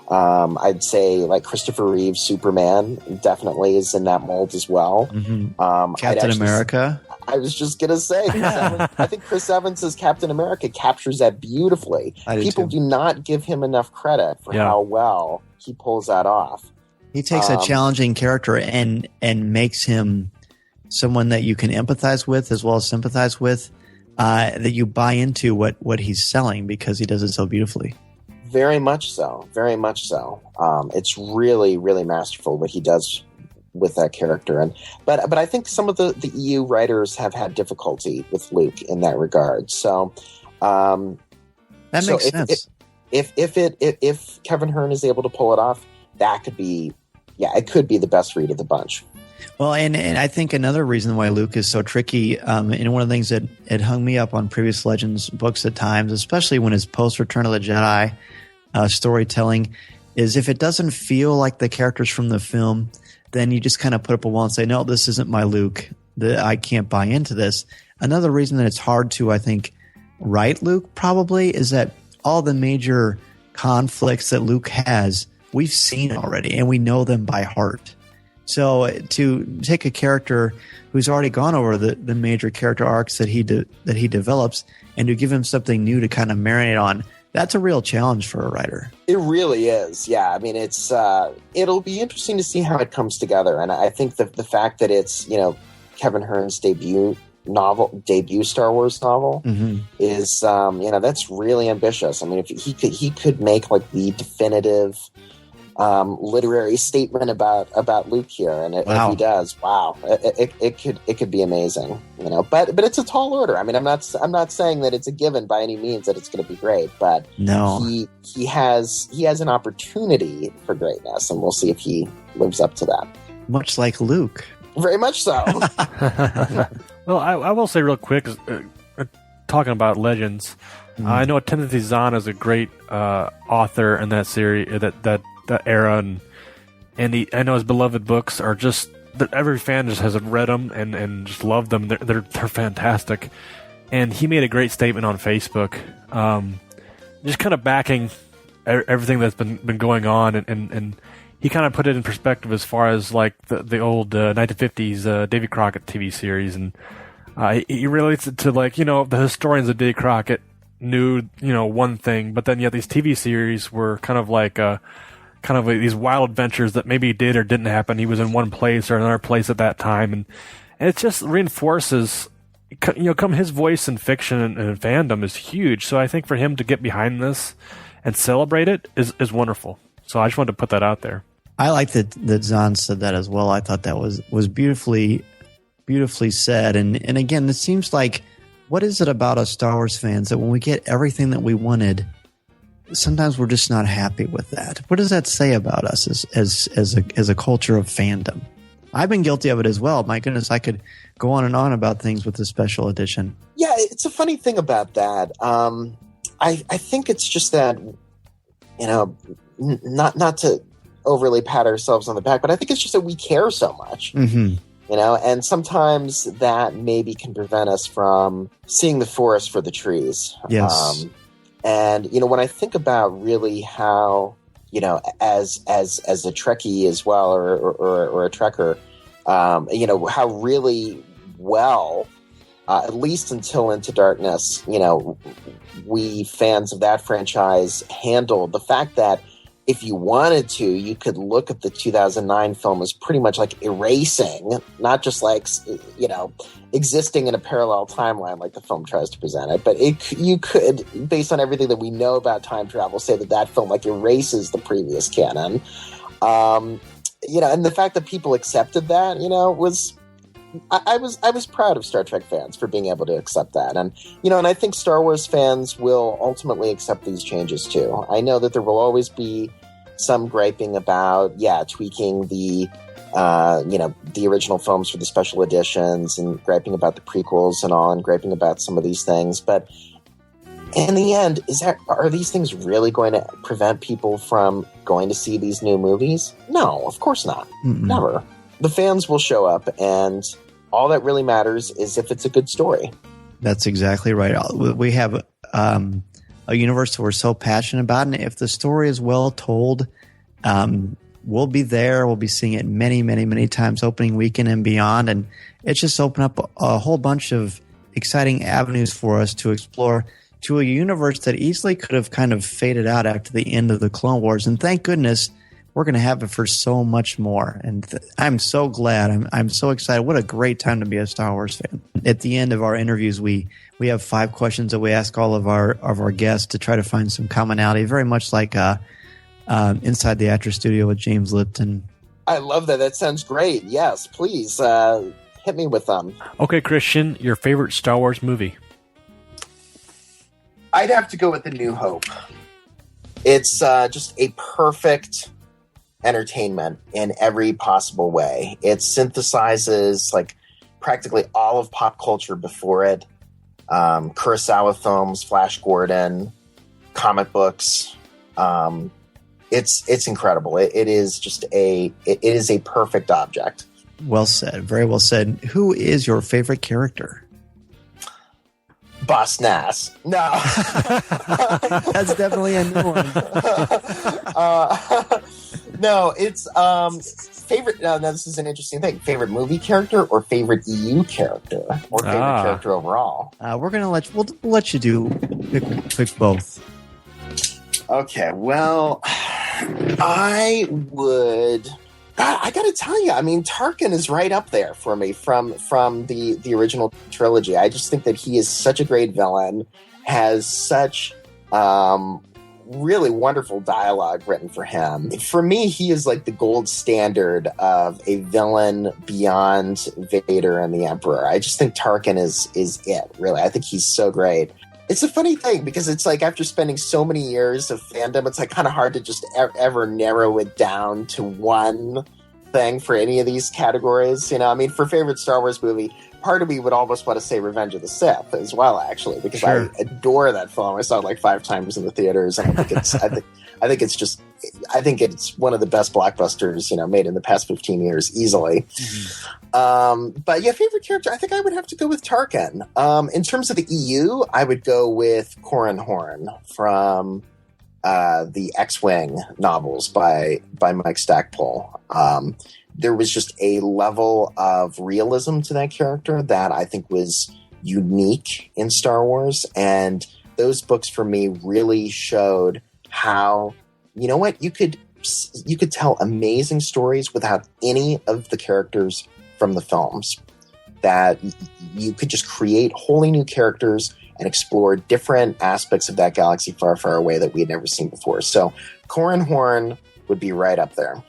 I'd say like Christopher Reeve's Superman definitely is in that mold as well. Mm-hmm. Captain America. I was just going to say, I think Chris Evans' Captain America captures that beautifully. People do not give him enough credit for how well he pulls that off. He takes a challenging character and makes him someone that you can empathize with as well as sympathize with, that you buy into what he's selling because he does it so beautifully. Very much so. Very much so. It's really, really masterful what he does with that character. But I think some of the EU writers have had difficulty with Luke in that regard. So that makes sense. If Kevin Hearn is able to pull it off, that could be, it could be the best read of the bunch. Well, and I think another reason why Luke is so tricky, and one of the things that it hung me up on previous Legends books at times, especially when it's post-Return of the Jedi storytelling, is if it doesn't feel like the characters from the film, then you just kind of put up a wall and say, no, this isn't my Luke. I can't buy into this. Another reason that it's hard to, I think, write Luke probably is that all the major conflicts that Luke has, we've seen already, and we know them by heart. So to take a character who's already gone over the major character arcs that he develops and to give him something new to kind of marinate on, that's a real challenge for a writer. It really is. Yeah. I mean, it'll be interesting to see how it comes together. And I think the fact that it's, Kevin Hearn's debut Star Wars novel is, that's really ambitious. I mean, if he could make like the definitive literary statement about Luke here, and if he does, it could be amazing, But it's a tall order. I mean, I'm not saying that it's a given by any means that it's going to be great, but he has an opportunity for greatness, and we'll see if he lives up to that. Much like Luke, very much so. Well, I will say real quick, talking about Legends, I know Timothy Zahn is a great author in that series, that era, and I know his beloved books are just every fan just has read them and just loved them. They're fantastic, and he made a great statement on Facebook, just kind of backing everything that's been going on, and he kind of put it in perspective as far as like the old 1950s Davy Crockett TV series, and he relates it to like the historians of Davy Crockett knew one thing, but then yet these TV series were kind of like these wild adventures that maybe did or didn't happen. He was in one place or another place at that time, and it just reinforces, his voice in fiction and fandom is huge. So I think for him to get behind this and celebrate it is wonderful. So I just wanted to put that out there. I like that Zahn said that as well. I thought that was beautifully said. And again, it seems like, what is it about us Star Wars fans that when we get everything that we wanted, sometimes we're just not happy with that? What does that say about us as a culture of fandom? I've been guilty of it as well. My goodness, I could go on and on about things with the special edition. Yeah, it's a funny thing about that. I think it's just that, not to overly pat ourselves on the back, but I think it's just that we care so much. Mm-hmm. And sometimes that maybe can prevent us from seeing the forest for the trees. Yes. And when I think about really how, as a Trekkie as well, or a Trekker, how really well, at least until Into Darkness, we fans of that franchise handled the fact that if you wanted to, you could look at the 2009 film as pretty much like erasing, not just like, existing in a parallel timeline like the film tries to present it, but you could, based on everything that we know about time travel, say that film like erases the previous canon. And the fact that people accepted that, was... I was proud of Star Trek fans for being able to accept that. And, and I think Star Wars fans will ultimately accept these changes too. I know that there will always be some griping about, tweaking the original films for the special editions and griping about the prequels and all, and griping about some of these things. But in the end, are these things really going to prevent people from going to see these new movies? No, of course not. Mm-mm. Never. The fans will show up, and all that really matters is if it's a good story. That's exactly right. We have a universe that we're so passionate about, and if the story is well told, we'll be there. We'll be seeing it many, many, many times opening weekend and beyond, and it's just opened up a whole bunch of exciting avenues for us to explore to a universe that easily could have kind of faded out after the end of the Clone Wars, and thank goodness we're going to have it for so much more. And I'm so glad. I'm so excited. What a great time to be a Star Wars fan. At the end of our interviews, we have 5 questions that we ask all of our guests to try to find some commonality, very much like Inside the Actor Studio with James Lipton. I love that. That sounds great. Yes, please hit me with them. Okay, Christian, your favorite Star Wars movie? I'd have to go with The New Hope. It's just a perfect entertainment in every possible way. It synthesizes like practically all of pop culture before it. Kurosawa films, Flash Gordon, comic books. It's incredible. It is a perfect object. Well said. Very well said. Who is your favorite character? Boss Nass. No. That's definitely a new one. No, it's favorite. Now, this is an interesting thing. Favorite movie character or favorite EU character or favorite character overall? We're gonna we'll let you pick both. Okay. Well, I would. God, I got to tell you, I mean, Tarkin is right up there for me from the original trilogy. I just think that he is such a great villain, has such really wonderful dialogue written for him. For me, he is like the gold standard of a villain beyond Vader and the Emperor. I just think Tarkin is it, really. I think he's so great. It's a funny thing because it's like after spending so many years of fandom, it's like kind of hard to just ever narrow it down to one thing for any of these categories. You know, I mean, for favorite Star Wars movie, part of me would almost want to say Revenge of the Sith as well, actually, because sure. I adore that film. I saw it like 5 times in the theaters, and I think it's one of the best blockbusters, you know, made in the past 15 years, easily. Mm-hmm. But yeah, favorite character, I think I would have to go with Tarkin. In terms of the EU, I would go with Corran Horn from the X-Wing novels by Mike Stackpole. There was just a level of realism to that character that I think was unique in Star Wars. And those books for me really showed how, you know what, you could tell amazing stories without any of the characters from the films. That you could just create wholly new characters and explore different aspects of that galaxy far, far away that we had never seen before. So Corran Horn would be right up there.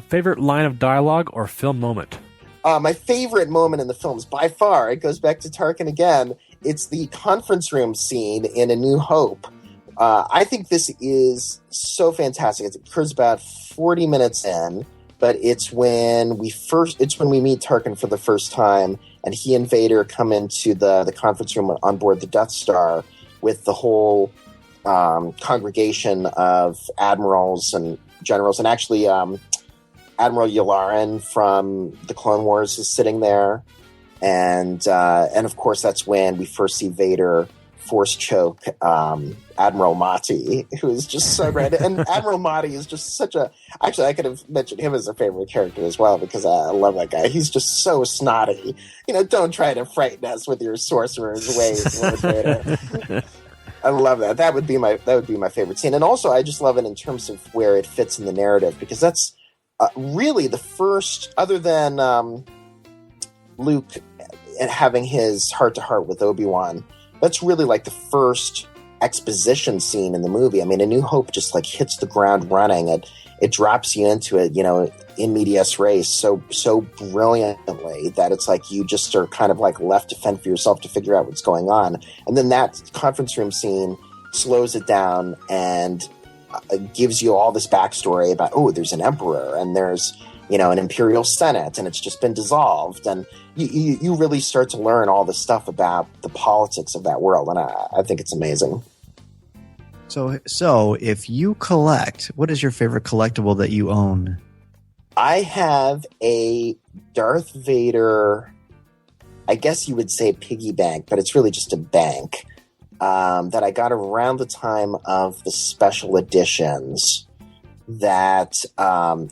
Favorite line of dialogue or film moment? My favorite moment in the films, by far, it goes back to Tarkin again. It's the conference room scene in A New Hope. I think this is so fantastic. It occurs about 40 minutes in, but it's when we meet Tarkin for the first time, and he and Vader come into the conference room on board the Death Star with the whole congregation of admirals and generals, and actually Admiral Yularen from the Clone Wars is sitting there, and of course that's when we first see Vader force choke Admiral Mati, who is just so great. And Admiral Mati is just such a... Actually, I could have mentioned him as a favorite character as well, because I love that guy. He's just so snotty. Don't try to frighten us with your sorcerer's ways, Lord Vader. I love that. That would be my favorite scene. And also, I just love it in terms of where it fits in the narrative, because that's really the first, other than Luke having his heart-to-heart with Obi-Wan, that's really like the first exposition scene in the movie. I mean, A New Hope just like hits the ground running. It drops you into it, in medias res so brilliantly that it's like you just are kind of like left to fend for yourself to figure out what's going on. And then that conference room scene slows it down and gives you all this backstory about, there's an emperor and there's, an imperial senate, and it's just been dissolved. And you really start to learn all this stuff about the politics of that world. And I think it's amazing. So if you collect, what is your favorite collectible that you own? I have a Darth Vader, I guess you would say piggy bank, but it's really just a bank that I got around the time of the special editions that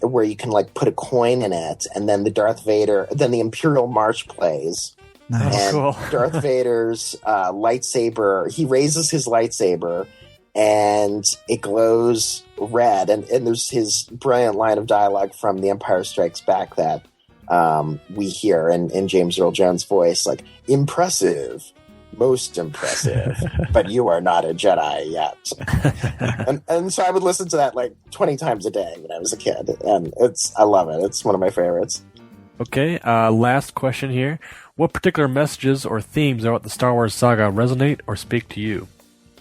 where you can like put a coin in it, and then the Imperial March plays. Nice. And cool. Darth Vader's lightsaber, he raises his lightsaber and it glows red, and there's his brilliant line of dialogue from The Empire Strikes Back that we hear in James Earl Jones' voice, like, impressive, most impressive, but you are not a Jedi yet. and so I would listen to that like 20 times a day when I was a kid, and I love it. It's one of my favorites. Okay, last question here. What particular messages or themes about the Star Wars saga resonate or speak to you?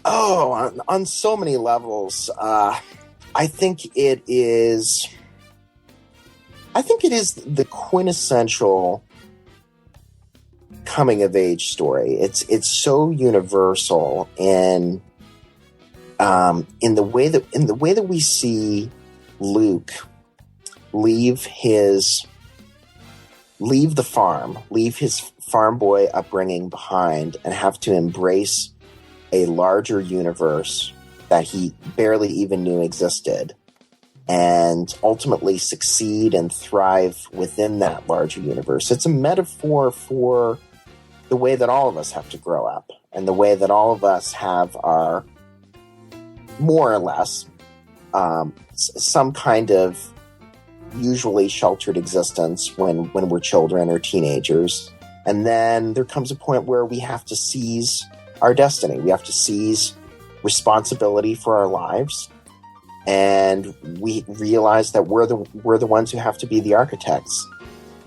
Oh, on so many levels. I think it is the quintessential coming of age story. It's so universal in the way that we see Luke leave the farm, leave his farm boy upbringing behind, and have to embrace a larger universe that he barely even knew existed, and ultimately succeed and thrive within that larger universe. It's a metaphor for the way that all of us have to grow up, and the way that all of us have our, more or less, some kind of usually sheltered existence when we're children or teenagers. And then there comes a point where we have to seize our destiny. We have to seize responsibility for our lives, and we realize that we're the ones who have to be the architects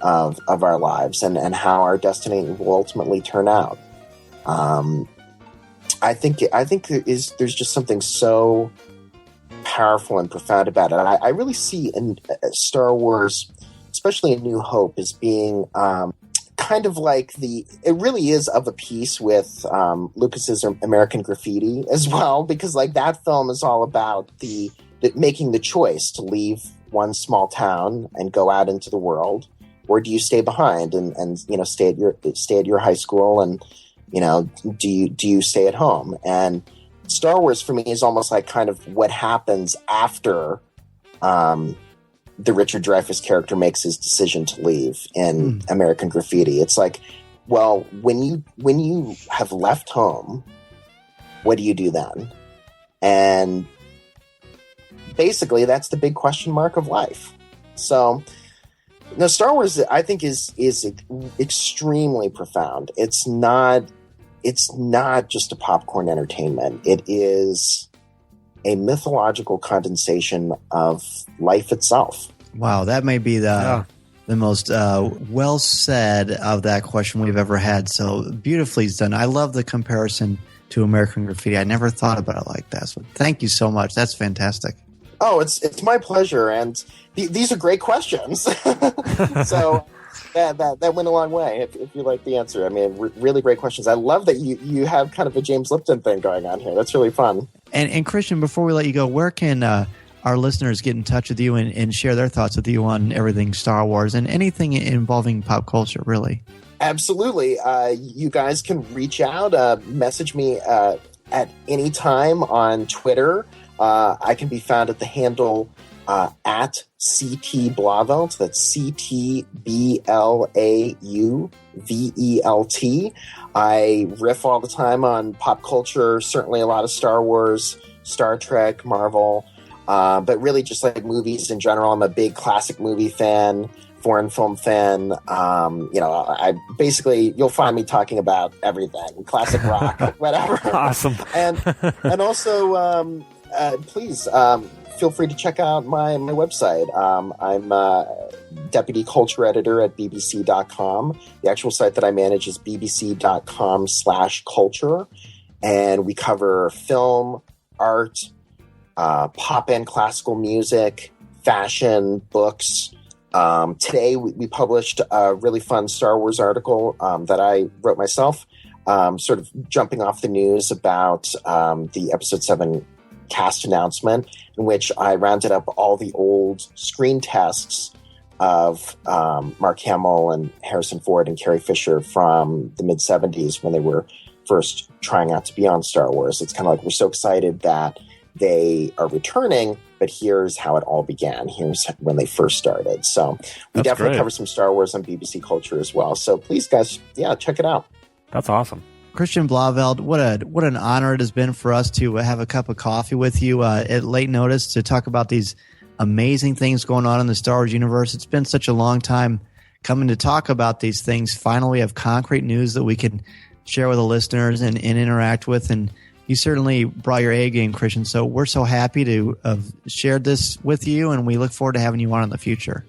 of our lives and how our destiny will ultimately turn out. I think there's just something so powerful and profound about it. I really see in Star Wars, especially A New Hope, as being kind of like it really is of a piece with Lucas's American Graffiti as well, because like that film is all about the making the choice to leave one small town and go out into the world, or do you stay behind and stay at your high school, and do you stay at home? And Star Wars for me is almost like kind of what happens after the Richard Dreyfuss character makes his decision to leave in American Graffiti. It's like, well, when you have left home, what do you do then? And basically, that's the big question mark of life. So, Star Wars, I think, is extremely profound. It's not just a popcorn entertainment. It is a mythological condensation of life itself. Wow, that may be the most well said of that question we've ever had. So beautifully done. I love the comparison to American Graffiti. I never thought about it like that. So thank you so much. That's fantastic. Oh, it's my pleasure, and these are great questions. So that went a long way. If you like the answer, I mean, really great questions. I love that you have kind of a James Lipton thing going on here. That's really fun. And Christian, before we let you go, where can our listeners get in touch with you and share their thoughts with you on everything Star Wars and anything involving pop culture, really? Absolutely. You guys can reach out, message me at any time on Twitter. I can be found at the handle at CT Blauvelt. That's CTBLAUVELT. I riff all the time on pop culture, certainly a lot of Star Wars, Star Trek, Marvel, but really just like movies in general. I'm a big classic movie fan, foreign film fan. I basically, you'll find me talking about everything, classic rock, whatever. Awesome. and also, please feel free to check out my website. I'm deputy culture editor at bbc.com. The actual site that I manage is bbc.com/culture. And we cover film, art, pop and classical music, fashion, books. Today we published a really fun Star Wars article that I wrote myself, sort of jumping off the news about the Episode 7 cast announcement, in which I rounded up all the old screen tests of Mark Hamill and Harrison Ford and Carrie Fisher from the mid-'70s when they were first trying out to be on Star Wars. It's kind of like, we're so excited that they are returning, but here's how it all began. Here's when they first started. So we definitely cover some Star Wars on BBC Culture as well. So please, guys, check it out. That's awesome. Christian Blauvelt, what an honor it has been for us to have a cup of coffee with you at late notice to talk about these amazing things going on in the Star Wars universe. It's been such a long time coming to talk about these things. Finally, we have concrete news that we can share with the listeners and interact with, and you certainly brought your A game, Christian. So we're so happy to have shared this with you, and we look forward to having you on in the future.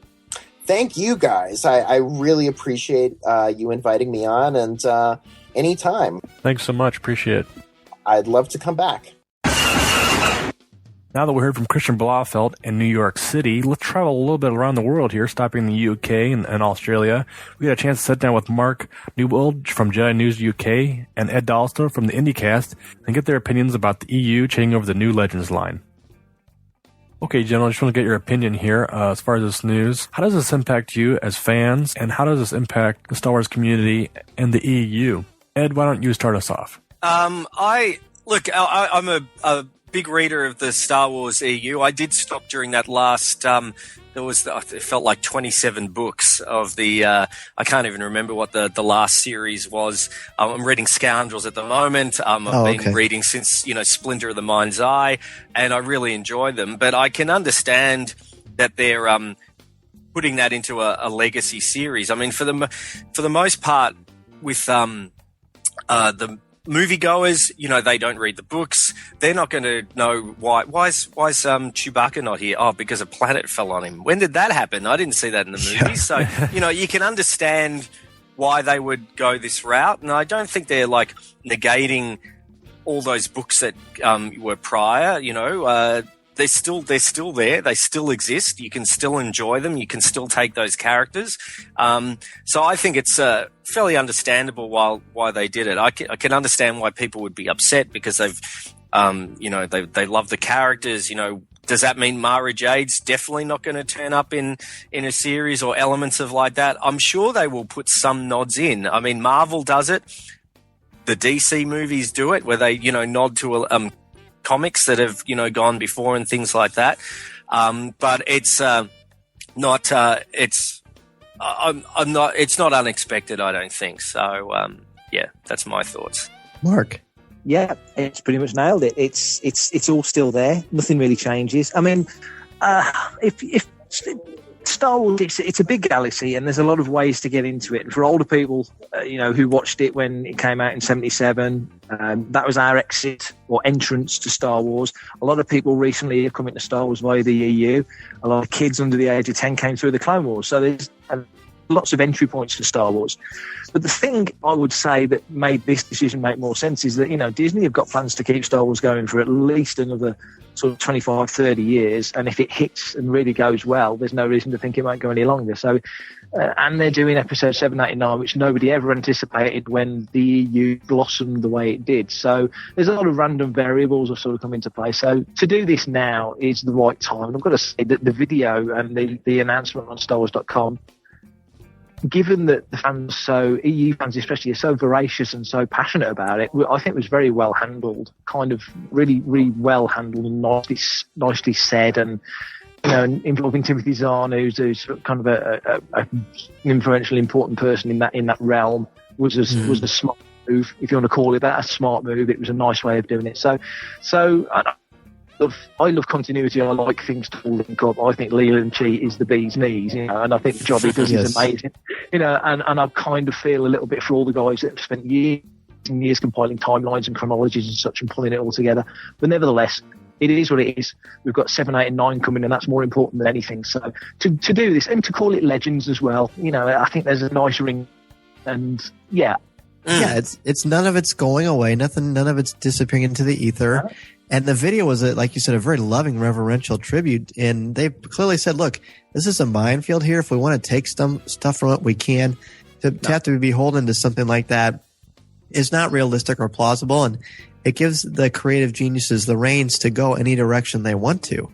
Thank you, guys. I really appreciate you inviting me on, and anytime. Thanks so much. Appreciate it. I'd love to come back. Now that we heard from Christian Blauvelt in New York City, let's travel a little bit around the world here, stopping in the UK and Australia. We got a chance to sit down with Mark Newbold from Jedi News UK and Ed Dahlster from the IndieCast and get their opinions about the EU changing over the new Legends line. Okay, gentlemen, I just want to get your opinion here as far as this news. How does this impact you as fans, and how does this impact the Star Wars community and the EU? Ed, why don't you start us off? I'm a big reader of the Star Wars EU. I did stop during that last. It felt like 27 books of the. I can't even remember what the last series was. I'm reading Scoundrels at the moment. I've been reading since Splinter of the Mind's Eye, and I really enjoy them. But I can understand that they're putting that into a legacy series. I mean, for the most part, with the moviegoers, they don't read the books. They're not going to know why is Chewbacca not here? Oh, because a planet fell on him. When did that happen? I didn't see that in the movie. Yeah. So, you can understand why they would go this route. And I don't think they're like negating all those books that were prior, they're still there. They still exist. You can still enjoy them. You can still take those characters. So I think it's fairly understandable why they did it. I can understand why people would be upset because they've, they love the characters. Does that mean Mara Jade's definitely not going to turn up in a series or elements of like that? I'm sure they will put some nods in. I mean, Marvel does it. The DC movies do it where they, nod to comics that have gone before and things like that, but it's not unexpected, I don't think so. That's my thoughts. Mark. Yeah, it's pretty much nailed it. It's all still there. Nothing really changes. I mean, if Star Wars, it's a big galaxy, and there's a lot of ways to get into it. And for older people, who watched it when it came out in '77, that was our exit or entrance to Star Wars. A lot of people recently have come into Star Wars via the EU. A lot of kids under the age of 10 came through the Clone Wars. So there's lots of entry points for Star Wars. But the thing I would say that made this decision make more sense is that, Disney have got plans to keep Star Wars going for at least another sort of 25, 30 years. And if it hits and really goes well, there's no reason to think it won't go any longer. So, and they're doing episode 7, 8, and 9, which nobody ever anticipated when the EU blossomed the way it did. So there's a lot of random variables that sort of come into play. So to do this now is the right time. And I've got to say that the video and the announcement on StarWars.com, given that the fans, so EU fans especially, are so voracious and so passionate about it, I think it was very well handled, kind of really, really well handled and nicely said, and involving Timothy Zahn, who's kind of an influential, important person in that realm, was a smart move, if you want to call it that, a smart move. It was a nice way of doing it. So I love continuity. I like things to link up. I think Leland Cheat is the bee's knees, and I think the job he does is amazing. And I kind of feel a little bit for all the guys that have spent years and years compiling timelines and chronologies and such and pulling it all together. But nevertheless, it is what it is. We've got 7, 8, and 9 coming, and that's more important than anything. So to do this and to call it Legends as well, I think there's a nice ring. And yeah, it's none of it's going away. None of it's disappearing into the ether. And the video was, like you said, a very loving, reverential tribute. And they clearly said, look, this is a minefield here. If we want to take stuff from it, we can. To have to be beholden to something like that is not realistic or plausible. And it gives the creative geniuses the reins to go any direction they want to.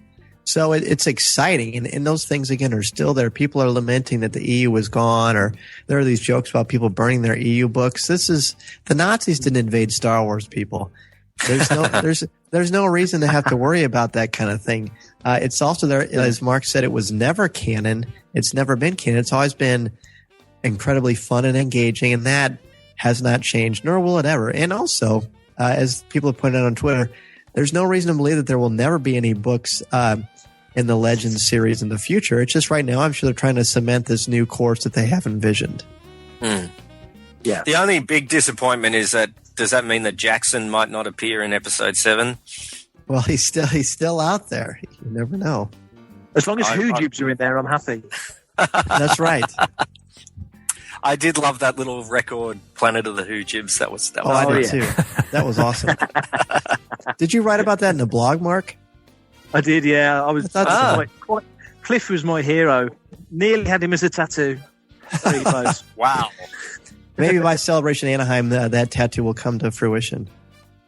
So it's exciting. And those things, again, are still there. People are lamenting that the EU is gone, or there are these jokes about people burning their EU books. The Nazis didn't invade Star Wars, people. There's no reason to have to worry about that kind of thing. It's also there, as Mark said, it was never canon. It's never been canon. It's always been incredibly fun and engaging, and that has not changed, nor will it ever. And also, as people have pointed out on Twitter, there's no reason to believe that there will never be any books in the Legends series in the future. It's just right now, I'm sure they're trying to cement this new course that they have envisioned. Yeah. The only big disappointment is that, does that mean that Jackson might not appear in episode 7? Well, he's still out there. You never know. As long as Hoojibs are in there, I'm happy. That's right. I did love that little record, Planet of the Hoojibs. That was I did too. That was awesome. Did you write about that in the blog, Mark? I did, yeah. Cliff was my hero. Nearly had him as a tattoo. Very close. Wow. Maybe by Celebration Anaheim, that tattoo will come to fruition.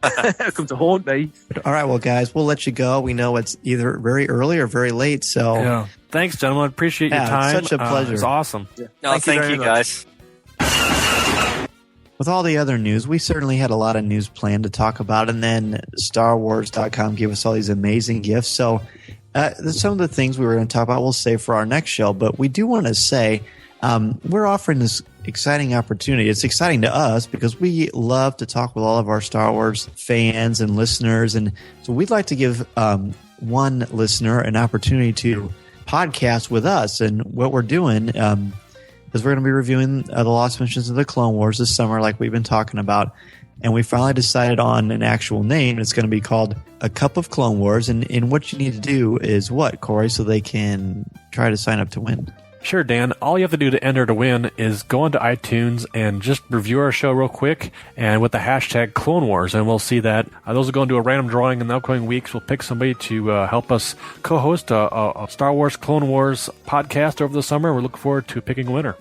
Come to haunt me. All right, well, guys, we'll let you go. We know it's either very early or very late, so... Yeah. Thanks, gentlemen. Appreciate your time. Such a pleasure. It was awesome. Yeah. No, thank you guys. With all the other news, we certainly had a lot of news planned to talk about, and then StarWars.com gave us all these amazing gifts. So some of the things we were going to talk about we'll save for our next show, but we do want to say we're offering this exciting opportunity. It's exciting to us because we love to talk with all of our Star Wars fans and listeners, and so we'd like to give one listener an opportunity to podcast with us. And what we're doing is we're going to be reviewing the Lost Missions of the Clone Wars this summer, like we've been talking about, and we finally decided on an actual name. It's going to be called A Cup of Clone Wars, and what you need to do is what, Corey, so they can try to sign up to win? Sure, Dan. All you have to do to enter to win is go into iTunes and just review our show real quick and with the hashtag Clone Wars, and we'll see that. Those will go into a random drawing in the upcoming weeks. We'll pick somebody to help us co-host a Star Wars Clone Wars podcast over the summer. We're looking forward to picking a winner.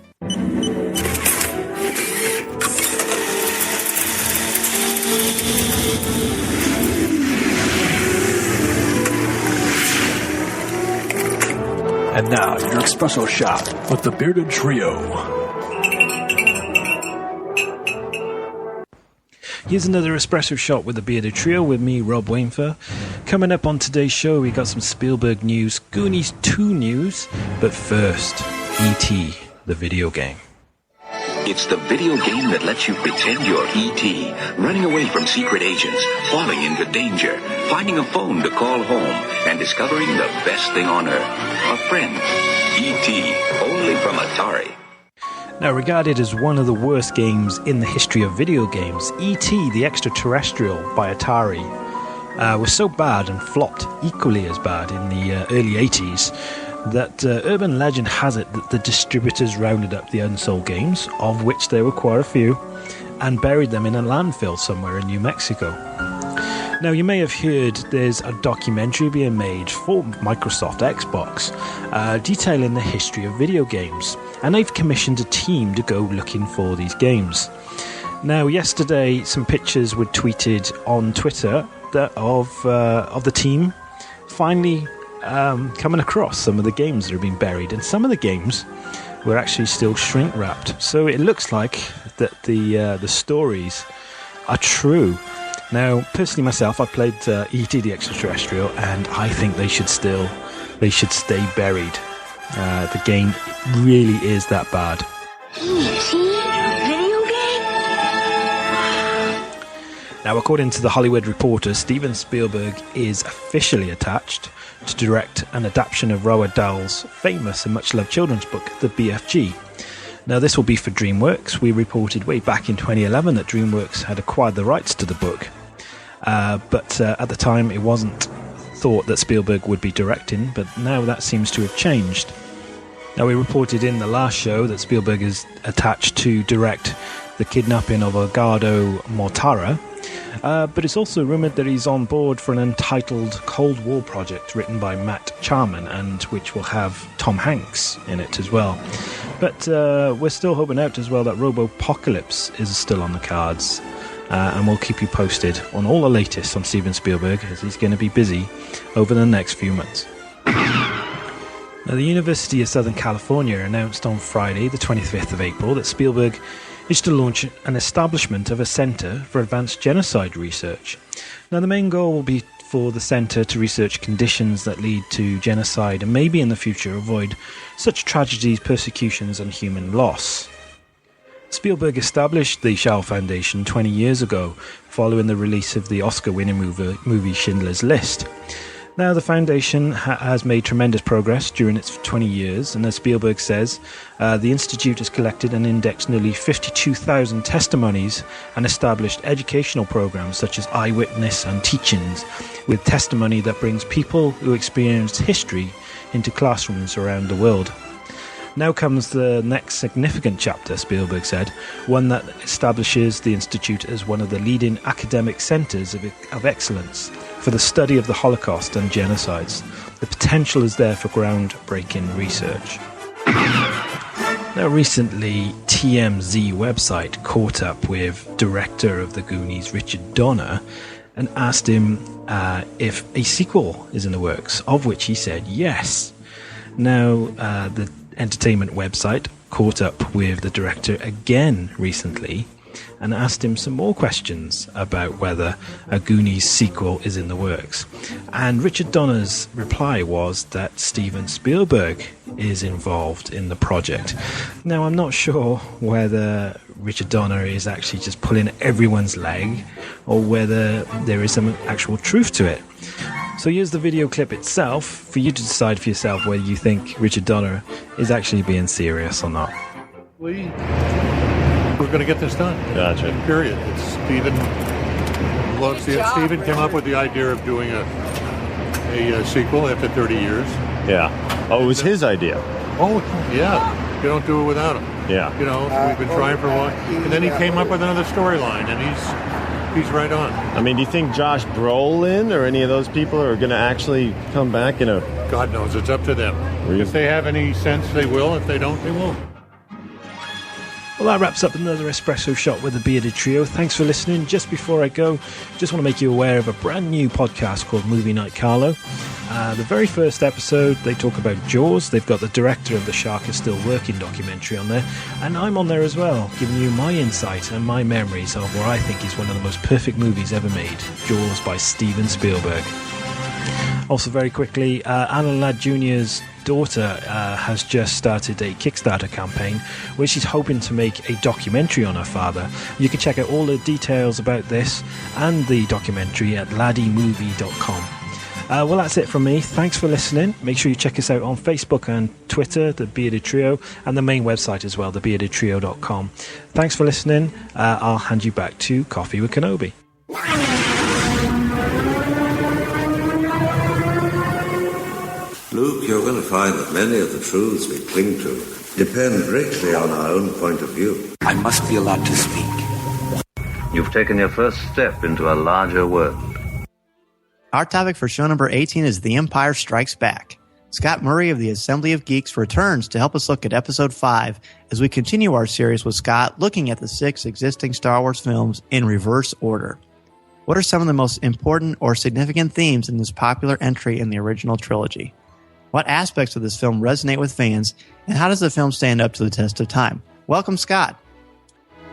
And now, your Espresso Shot with the Bearded Trio. Here's another Espresso Shot with the Bearded Trio with me, Rob Wainfur. Coming up on today's show, we got some Spielberg news, Goonies 2 news, but first, E.T., the video game. It's the video game that lets you pretend you're E.T., running away from secret agents, falling into danger, finding a phone to call home, and discovering the best thing on earth, a friend. E.T., only from Atari. Now, regarded as one of the worst games in the history of video games, E.T. the Extraterrestrial by Atari was so bad and flopped equally as bad in the early 80s that urban legend has it that the distributors rounded up the unsold games, of which there were quite a few, and buried them in a landfill somewhere in New Mexico. Now, you may have heard there's a documentary being made for Microsoft Xbox detailing the history of video games, and they've commissioned a team to go looking for these games. Now, yesterday, some pictures were tweeted on Twitter of the team finally coming across some of the games that have been buried, and some of the games were actually still shrink wrapped. So it looks like that the stories are true. Now, personally myself, I played E.T. the Extraterrestrial, and I think they should stay buried. The game really is that bad. E.T. video game? Now, according to the Hollywood Reporter, Steven Spielberg is officially attached to direct an adaptation of Roald Dahl's famous and much-loved children's book, The BFG. Now, this will be for DreamWorks. We reported way back in 2011 that DreamWorks had acquired the rights to the book. But at the time, it wasn't thought that Spielberg would be directing, but now that seems to have changed. Now, we reported in the last show that Spielberg is attached to direct the kidnapping of Edgardo Mortara, but it's also rumoured that he's on board for an entitled Cold War project written by Matt Charman, and which will have Tom Hanks in it as well. But we're still hoping out as well that Robopocalypse is still on the cards. And we'll keep you posted on all the latest on Steven Spielberg, as he's going to be busy over the next few months. Now, the University of Southern California announced on Friday, the 25th of April, that Spielberg is to launch an establishment of a centre for advanced genocide research. Now, the main goal will be for the centre to research conditions that lead to genocide and maybe in the future avoid such tragedies, persecutions and human loss. Spielberg established the Shaw Foundation 20 years ago, following the release of the Oscar-winning movie Schindler's List. Now, the foundation has made tremendous progress during its 20 years, and as Spielberg says, the Institute has collected and indexed nearly 52,000 testimonies and established educational programs such as Eyewitness and Teachings, with testimony that brings people who experienced history into classrooms around the world. Now comes the next significant chapter, Spielberg said, one that establishes the Institute as one of the leading academic centres of excellence for the study of the Holocaust and genocides. The potential is there for groundbreaking research. Now, recently, TMZ website caught up with director of The Goonies, Richard Donner, and asked him if a sequel is in the works, of which he said yes. Now, the entertainment website caught up with the director again recently and asked him some more questions about whether a Goonies sequel is in the works. And Richard Donner's reply was that Steven Spielberg is involved in the project. Now, I'm not sure whether Richard Donner is actually just pulling everyone's leg or whether there is some actual truth to it. So here's the video clip itself for you to decide for yourself whether you think Richard Donner is actually being serious or not. We're going to get this done. Gotcha. Period. It's Steven. Well, Steven came up with the idea of doing a sequel after 30 years. Yeah. Oh, it was his idea. Oh, yeah. You don't do it without him. Yeah. You know, we've been trying for a while. And then he came up with another storyline, and he's right on. I mean, do you think Josh Brolin or any of those people are going to actually come back in a... God knows. It's up to them. Really? If they have any sense, they will. If they don't, they won't. Well, that wraps up another Espresso Shot with the Bearded Trio. Thanks for listening. Just before I go, just want to make you aware of a brand new podcast called Movie Night Carlo. The very first episode, they talk about Jaws. They've got the director of the Shark is Still Working documentary on there. And I'm on there as well, giving you my insight and my memories of what I think is one of the most perfect movies ever made, Jaws by Steven Spielberg. Also, very quickly, Alan Ladd Jr.'s daughter has just started a Kickstarter campaign where she's hoping to make a documentary on her father. You can check out all the details about this and the documentary at laddiemovie.com. Well, that's it from me. Thanks for listening. Make sure you check us out on Facebook and Twitter, The Bearded Trio, and the main website as well, thebeardedtrio.com. Thanks for listening. I'll hand you back to Coffee with Kenobi. Luke, you're going to find that many of the truths we cling to depend greatly on our own point of view. I must be allowed to speak. You've taken your first step into a larger world. Our topic for show number 18 is The Empire Strikes Back. Scott Murray of the Assembly of Geeks returns to help us look at Episode 5 as we continue our series with Scott looking at the 6 existing Star Wars films in reverse order. What are some of the most important or significant themes in this popular entry in the original trilogy? What aspects of this film resonate with fans, and how does the film stand up to the test of time? Welcome, Scott.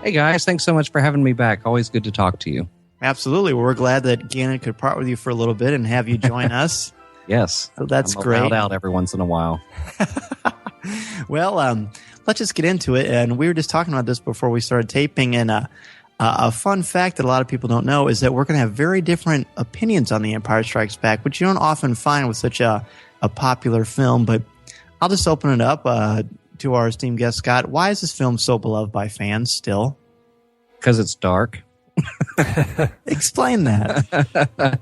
Hey, guys. Thanks so much for having me back. Always good to talk to you. Absolutely. Well, we're glad that Gannon could part with you for a little bit and have you join us. Yes. So that's I'm great. allowed out every once in a while. Well, let's just get into it. And we were just talking about this before we started taping, and a fun fact that a lot of people don't know is that we're going to have very different opinions on The Empire Strikes Back, which you don't often find with such a popular film. But I'll just open it up to our esteemed guest, Scott. Why is this film so beloved by fans still? Because it's dark. Explain that.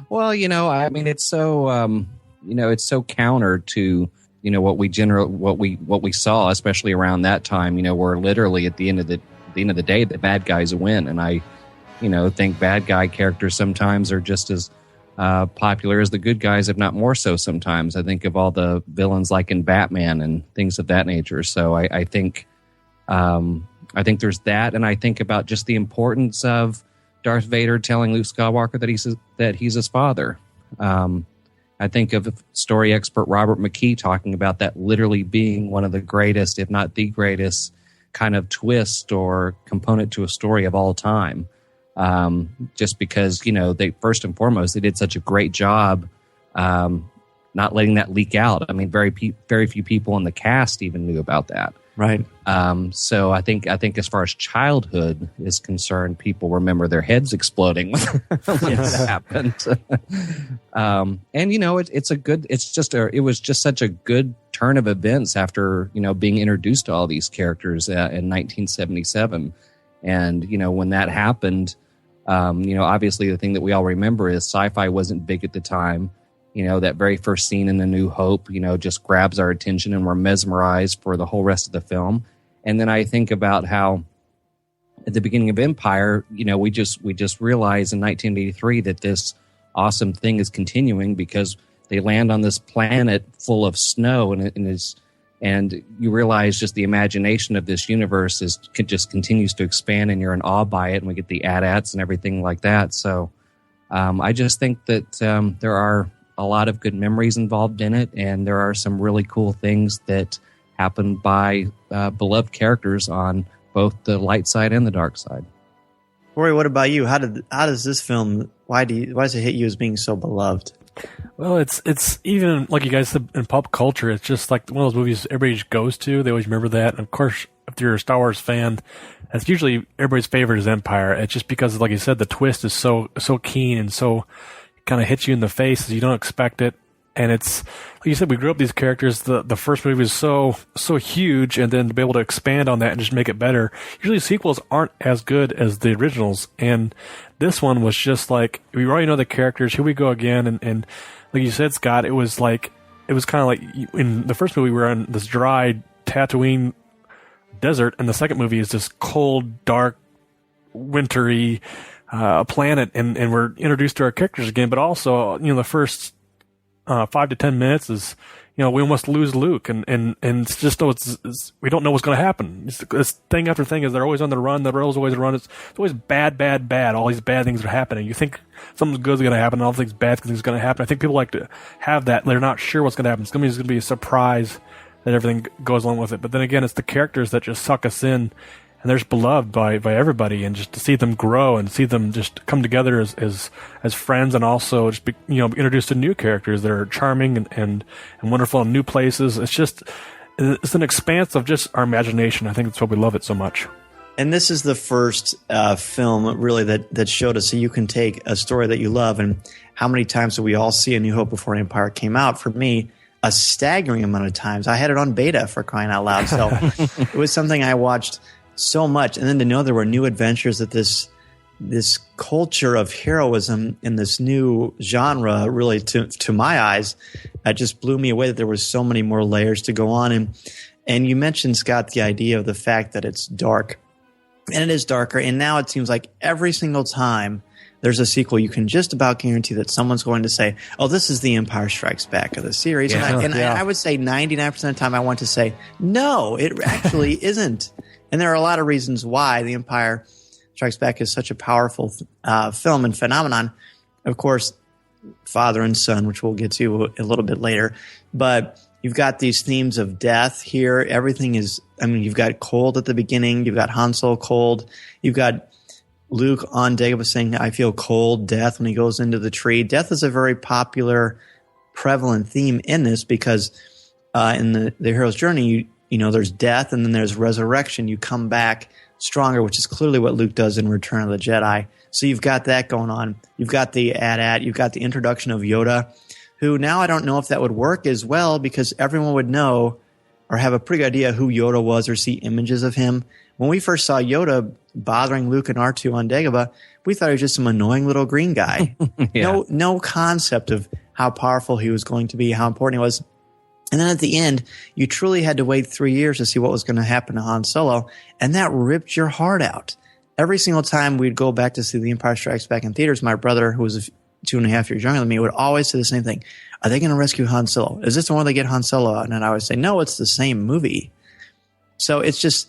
Well, I mean, it's so, it's so counter to, what we saw, especially around that time, where literally at the end of the day, the bad guys win. And I, think bad guy characters sometimes are just as popular as the good guys, if not more so sometimes. I think of all the villains like in Batman and things of that nature. So I think there's that. And I think about just the importance of Darth Vader telling Luke Skywalker that he's his father. I think of story expert Robert McKee talking about that literally being one of the greatest, if not the greatest, kind of twist or component to a story of all time. Just because, they first and foremost, they did such a great job not letting that leak out. I mean, very few people in the cast even knew about that. Right. So I think as far as childhood is concerned, people remember their heads exploding when that happened. And it was just such a good turn of events after, being introduced to all these characters in 1977. And, when that happened, obviously the thing that we all remember is sci-fi wasn't big at the time. That very first scene in A New Hope, just grabs our attention and we're mesmerized for the whole rest of the film. And then I think about how at the beginning of Empire, we just realized in 1983 that this awesome thing is continuing because they land on this planet full of snow and you realize just the imagination of this universe just continues to expand and you're in awe by it. And we get the AT-ATs and everything like that. So I just think that there are a lot of good memories involved in it, and there are some really cool things that happen by beloved characters on both the light side and the dark side. Corey, what about you? How does this film? Why does it hit you as being so beloved? Well, it's even like you guys said in pop culture. It's just like one of those movies everybody just goes to. They always remember that. And of course, if you're a Star Wars fan, that's usually everybody's favorite is Empire. It's just because, like you said, the twist is so keen and so kind of hits you in the face as you don't expect it. And it's like you said, we grew up these characters. The first movie was so huge, and then to be able to expand on that and just make it better. Usually sequels aren't as good as the originals, and this one was just like, we already know the characters. Here we go again, and like you said, Scott, it was kind of like in the first movie we were on this dry Tatooine desert, and the second movie is this cold, dark, wintry planet, and we're introduced to our characters again. But also, the first 5 to 10 minutes is, we almost lose Luke, and it's just we don't know what's going to happen. It's thing after thing is they're always on the run. The rail's always run. It's always bad. All these bad things are happening. You think something good's going to happen, and all things bad things are going to happen. I think people like to have that. They're not sure what's going to happen. It's going to be a surprise that everything goes along with it. But then again, it's the characters that just suck us in. And they're just beloved by everybody, and just to see them grow and see them just come together as friends, and also just be introduced to new characters that are charming and wonderful in new places. It's an expanse of just our imagination. I think that's why we love it so much. And this is the first film really that showed us so you can take a story that you love, and how many times did we all see A New Hope before Empire came out? For me, a staggering amount of times. I had it on beta, for crying out loud. So it was something I watched so much, and then to know there were new adventures that this this culture of heroism in this new genre, really, to my eyes, just blew me away that there was so many more layers to go on. And you mentioned, Scott, the idea of the fact that it's dark. And it is darker. And now it seems like every single time there's a sequel, you can just about guarantee that someone's going to say, oh, this is the Empire Strikes Back of the series. Yeah. And I would say 99% of the time I want to say, no, it actually isn't. And there are a lot of reasons why the Empire Strikes Back is such a powerful film and phenomenon. Of course, father and son, which we'll get to a little bit later. But you've got these themes of death here. Everything is, you've got cold at the beginning. You've got Han Solo cold. You've got Luke on Dagobah saying, I feel cold, death, when he goes into the tree. Death is a very popular, prevalent theme in this because in the hero's journey, you know, there's death and then there's resurrection. You come back stronger, which is clearly what Luke does in Return of the Jedi. So you've got that going on. You've got the AT-AT. You've got the introduction of Yoda, who now I don't know if that would work as well because everyone would know or have a pretty good idea who Yoda was or see images of him. When we first saw Yoda bothering Luke and R2 on Dagobah, we thought he was just some annoying little green guy. Yeah. No concept of how powerful he was going to be, how important he was. And then at the end, you truly had to wait 3 years to see what was going to happen to Han Solo, and that ripped your heart out. Every single time we'd go back to see The Empire Strikes Back in theaters, my brother, who was 2.5 years younger than me, would always say the same thing. Are they going to rescue Han Solo? Is this the one they get Han Solo out? And I would say, no, it's the same movie. So it's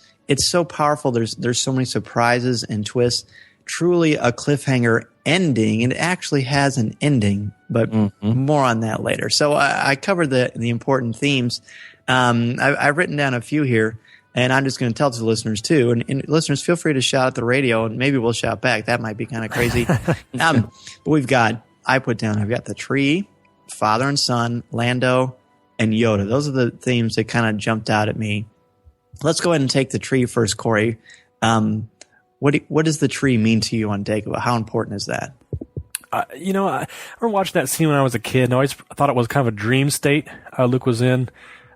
so powerful. There's so many surprises and twists. Truly a cliffhanger ending, and it actually has an ending, but more on that later. So I covered the important themes. I've written down a few here, and I'm just going to tell to the listeners too. And listeners, feel free to shout at the radio, and maybe we'll shout back. That might be kind of crazy. But I've got the tree, father and son, Lando, and Yoda. Those are the themes that kind of jumped out at me. Let's go ahead and take the tree first, Corey. What does the tree mean to you on Dagobah? How important is that? I remember watching that scene when I was a kid, and I always thought it was kind of a dream state Luke was in.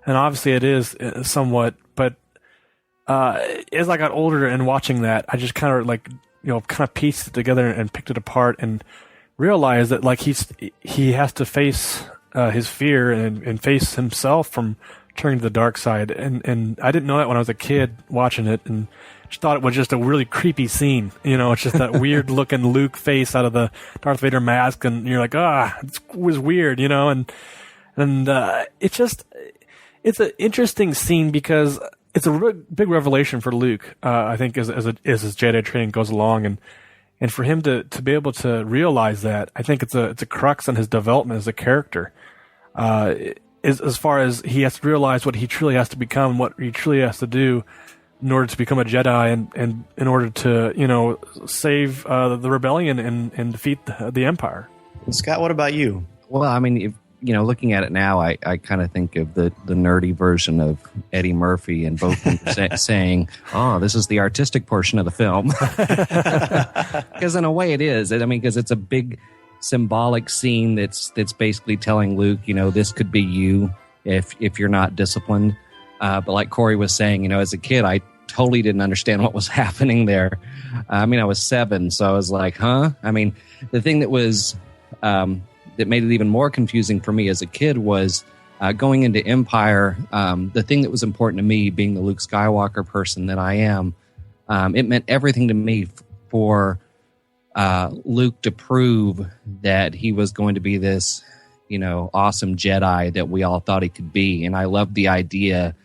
And obviously it is somewhat, but as I got older and watching that, I just kind of pieced it together and picked it apart and realized that like he has to face his fear and face himself from turning to the dark side. And I didn't know that when I was a kid watching it, and just thought it was just a really creepy scene. It's just that weird looking Luke face out of the Darth Vader mask, and you're like, it was weird, and it's an interesting scene because it's a big revelation for Luke, I think, as his Jedi training goes along, and for him to be able to realize that, I think it's a crux on his development as a character. As far as he has to realize what he truly has to become, what he truly has to do in order to become a Jedi, and in order to save the rebellion and defeat the Empire. Scott, what about you? Well, I mean, looking at it now, I kind of think of the nerdy version of Eddie Murphy and both saying, "Oh, this is the artistic portion of the film," because in a way it is. Because it's a big symbolic scene that's basically telling Luke, this could be you if you're not disciplined. But like Corey was saying, as a kid, I totally didn't understand what was happening there. I was 7, so I was like, huh? The thing that was that made it even more confusing for me as a kid was going into Empire. The thing that was important to me, being the Luke Skywalker person that I am, it meant everything to me for Luke to prove that he was going to be this, awesome Jedi that we all thought he could be. And I loved the idea,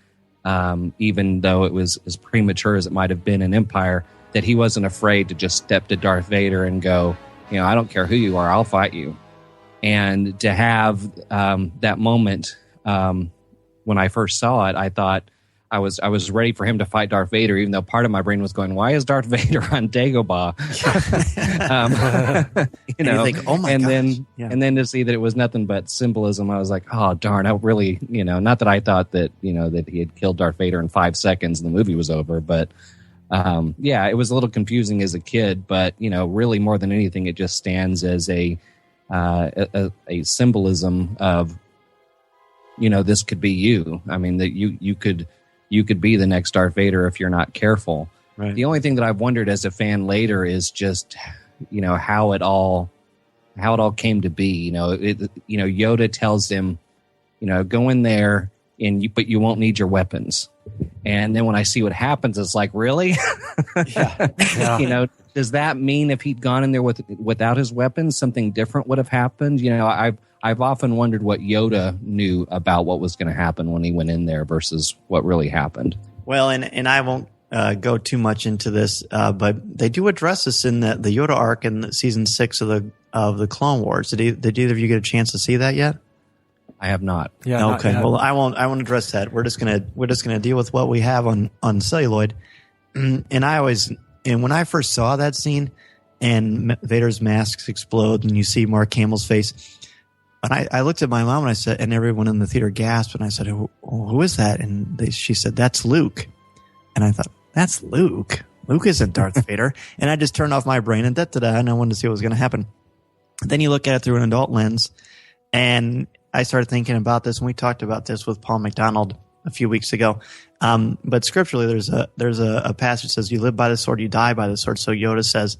even though it was as premature as it might have been in Empire, that he wasn't afraid to just step to Darth Vader and go, I don't care who you are, I'll fight you. And to have that moment when I first saw it, I thought I was ready for him to fight Darth Vader, even though part of my brain was going, why is Darth Vader on Dagobah? And you think, oh my gosh. And then to see that it was nothing but symbolism, I was like, oh darn, I really, not that I thought that, that he had killed Darth Vader in 5 seconds and the movie was over, but it was a little confusing as a kid, but really more than anything, it just stands as a symbolism of, this could be you. That you could be the next Darth Vader if you're not careful. Right. The only thing that I've wondered as a fan later is just, how it all came to be. Yoda tells him, go in there, but you won't need your weapons. And then when I see what happens, it's like, really? Yeah. Does that mean if he'd gone in there without his weapons, something different would have happened? I've often wondered what Yoda knew about what was going to happen when he went in there versus what really happened. Well, and I won't go too much into this, but they do address this in the Yoda arc in season 6 of the Clone Wars. Did either of you get a chance to see that yet? I have not. Yeah. Okay. Well, I won't address that. We're just gonna deal with what we have on celluloid. And when I first saw that scene and Vader's masks explode and you see Mark Hamill's face, and I looked at my mom and I said, and everyone in the theater gasped, and I said, who is that? And she said, that's Luke. And I thought, that's Luke. Luke isn't Darth Vader. And I just turned off my brain and and I wanted to see what was going to happen. Then you look at it through an adult lens, and I started thinking about this, and we talked about this with Paul McDonald a few weeks ago. But scripturally, there's a passage that says, you live by the sword, you die by the sword. So Yoda says,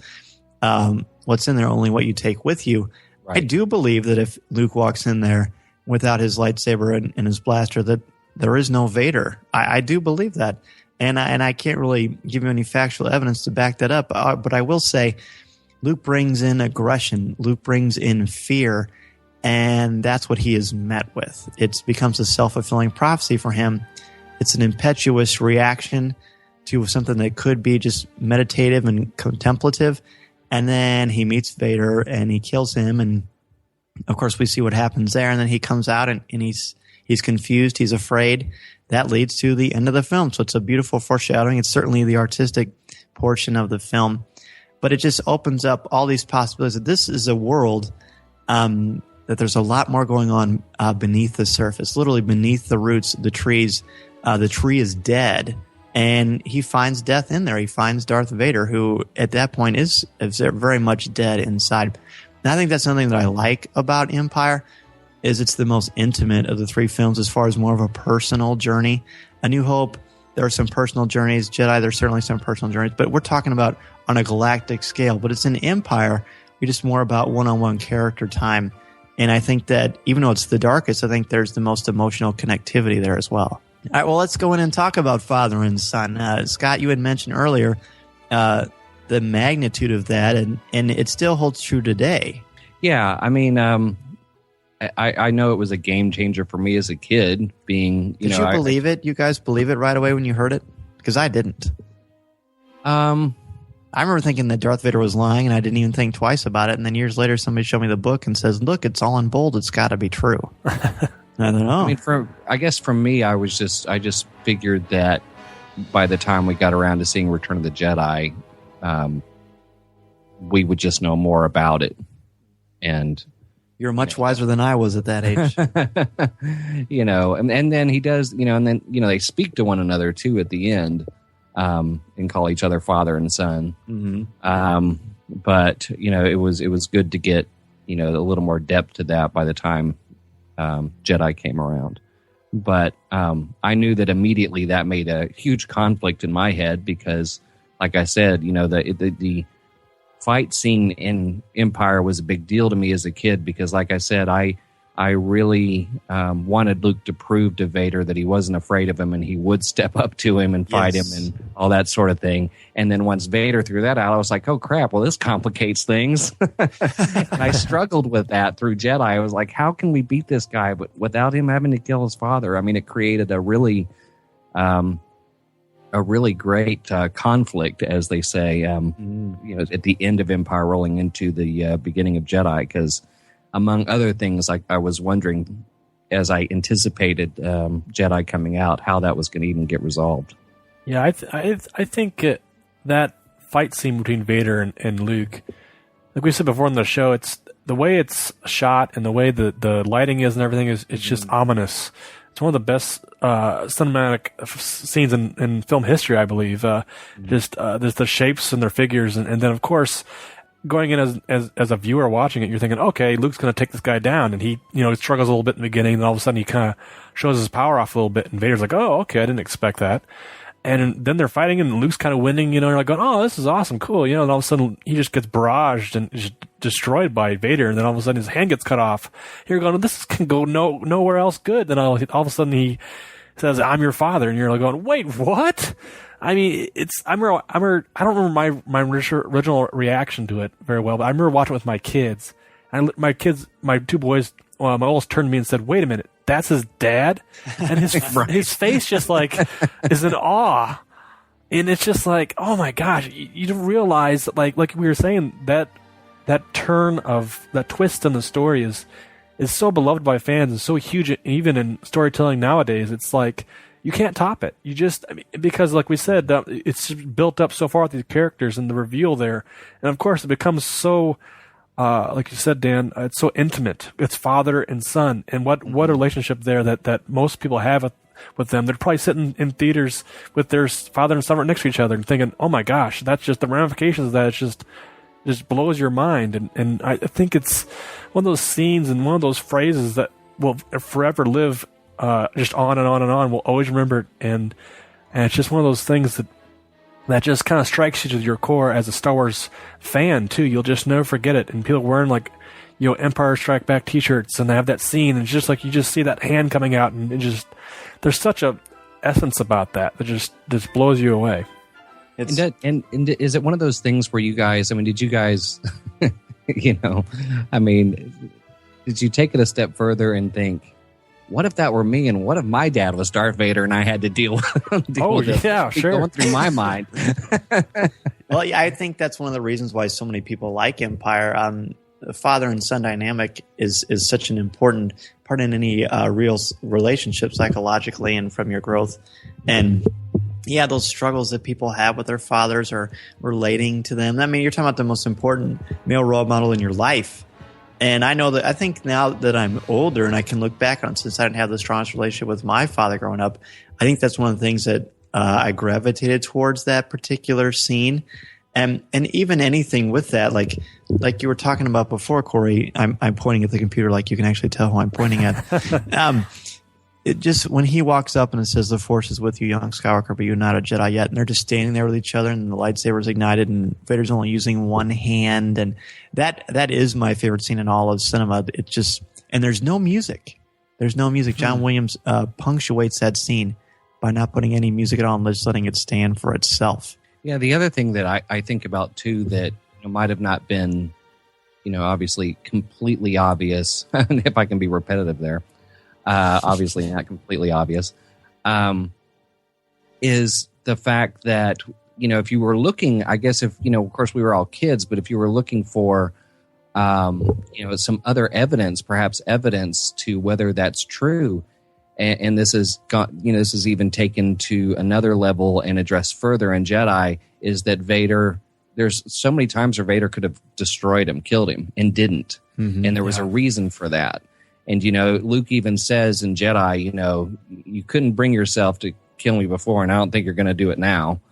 what's in there, only what you take with you. Right. I do believe that if Luke walks in there without his lightsaber and his blaster, that there is no Vader. I do believe that. And I can't really give you any factual evidence to back that up. But I will say Luke brings in aggression. Luke brings in fear. And that's what he is met with. It becomes a self-fulfilling prophecy for him. It's an impetuous reaction to something that could be just meditative and contemplative. And then he meets Vader and he kills him. And of course, we see what happens there. And then he comes out and he's confused. He's afraid. That leads to the end of the film. So it's a beautiful foreshadowing. It's certainly the artistic portion of the film. But it just opens up all these possibilities. This is a world that there's a lot more going on beneath the surface, literally beneath the roots, the trees. The tree is dead, and he finds death in there. He finds Darth Vader, who at that point is very much dead inside. And I think that's something that I like about Empire, is it's the most intimate of the 3 films as far as more of a personal journey. A New Hope, there are some personal journeys. Jedi, there's certainly some personal journeys, but we're talking about on a galactic scale. But it's in Empire, we're just more about one-on-one character time. And I think that even though it's the darkest, I think there's the most emotional connectivity there as well. All right, well, let's go in and talk about father and son. Scott, you had mentioned earlier the magnitude of that, and it still holds true today. Yeah, I mean, I know it was a game changer for me as a kid. Did you believe it? You guys believe it right away when you heard it? Because I didn't. I remember thinking that Darth Vader was lying, and I didn't even think twice about it. And then years later, somebody showed me the book and says, "Look, it's all in bold. It's got to be true." I don't know. I mean, I guess for me, I just figured that by the time we got around to seeing Return of the Jedi, we would just know more about it. And you're much wiser than I was at that age. And then he does, and then they speak to one another too at the end. And call each other father and son. Mm-hmm. But it was good to get a little more depth to that by the time Jedi came around. But I knew that immediately that made a huge conflict in my head because, like I said, the fight scene in Empire was a big deal to me as a kid because, like I said, I really wanted Luke to prove to Vader that he wasn't afraid of him and he would step up to him and fight him and all that sort of thing. And then once Vader threw that out, I was like, oh, crap, well, this complicates things. And I struggled with that through Jedi. I was like, how can we beat this guy but without him having to kill his father? I mean, it created a really great conflict, as they say, at the end of Empire rolling into the beginning of Jedi because among other things, I was wondering, as I anticipated Jedi coming out, how that was going to even get resolved. Yeah, I think that fight scene between Vader and Luke, like we said before on the show, it's the way it's shot and the way the lighting is and everything it's just ominous. It's one of the best cinematic scenes in film history, I believe. Just the shapes and their figures, and then of course, going in as a viewer watching it, you're thinking, okay, Luke's going to take this guy down, and he struggles a little bit in the beginning, and all of a sudden he kind of shows his power off a little bit, and Vader's like, oh, okay, I didn't expect that. And then they're fighting, and Luke's kind of winning, and you're like going, oh, this is awesome, cool, and all of a sudden he just gets barraged and just destroyed by Vader, and then all of a sudden his hand gets cut off. You're going, this can go nowhere else good. Then all of a sudden he says, I'm your father, and you're like going, wait, what? I mean, I don't remember my original reaction to it very well, but I remember watching it with my kids. And my two boys, my oldest turned to me and said, wait a minute, that's his dad? And his his face just like is in awe. And it's just like, oh my gosh, you don't realize that, like we were saying, that turn of that twist in the story is so beloved by fans and so huge, even in storytelling nowadays. It's like you can't top it. Because like we said, it's built up so far with these characters and the reveal there, and of course it becomes so. Like you said, Dan, it's so intimate. It's father and son, and what a relationship there that most people have with them. They're probably sitting in theaters with their father and son right next to each other and thinking, "Oh my gosh, that's just the ramifications of that. It's just blows your mind." And I think it's one of those scenes and one of those phrases that will forever live, just on and on and on. We'll always remember it, and it's just one of those things that just kind of strikes you to your core as a Star Wars fan too. You'll just never forget it. And people wearing Empire Strike Back T-shirts, and they have that scene, and it's just like you just see that hand coming out, and it just there's such a essence about that just blows you away. And is it one of those things where you guys? I mean, did you guys, did you take it a step further and think, what if that were me, and what if my dad was Darth Vader and I had to deal with it? Yeah, sure. Going through my mind. Well, yeah, I think that's one of the reasons why so many people like Empire. The father and son dynamic is such an important part in any real relationship psychologically and from your growth. And yeah, those struggles that people have with their fathers or relating to them. I mean, you're talking about the most important male role model in your life. And I think now that I'm older and I can look back on, since I didn't have the strongest relationship with my father growing up, I think that's one of the things that I gravitated towards that particular scene. And even anything with that, like you were talking about before, Corey, I'm pointing at the computer like you can actually tell who I'm pointing at. It just, when he walks up and it says, "The Force is with you, young Skywalker, but you're not a Jedi yet," and they're just standing there with each other, and the lightsaber's ignited, and Vader's only using one hand, and that is my favorite scene in all of cinema. It just, and there's no music. There's no music. John Williams punctuates that scene by not putting any music at all and just letting it stand for itself. Yeah, the other thing that I think about too that might have not been, obviously completely obvious, if I can be repetitive there. Obviously not completely obvious, is the fact that, if you were looking, I guess of course we were all kids, but if you were looking for, some other evidence, perhaps evidence to whether that's true, and this is this is even taken to another level and addressed further in Jedi, is that Vader, there's so many times where Vader could have destroyed him, killed him, and didn't. Mm-hmm, and there was a reason for that. And, Luke even says in Jedi, you couldn't bring yourself to kill me before, and I don't think you're going to do it now.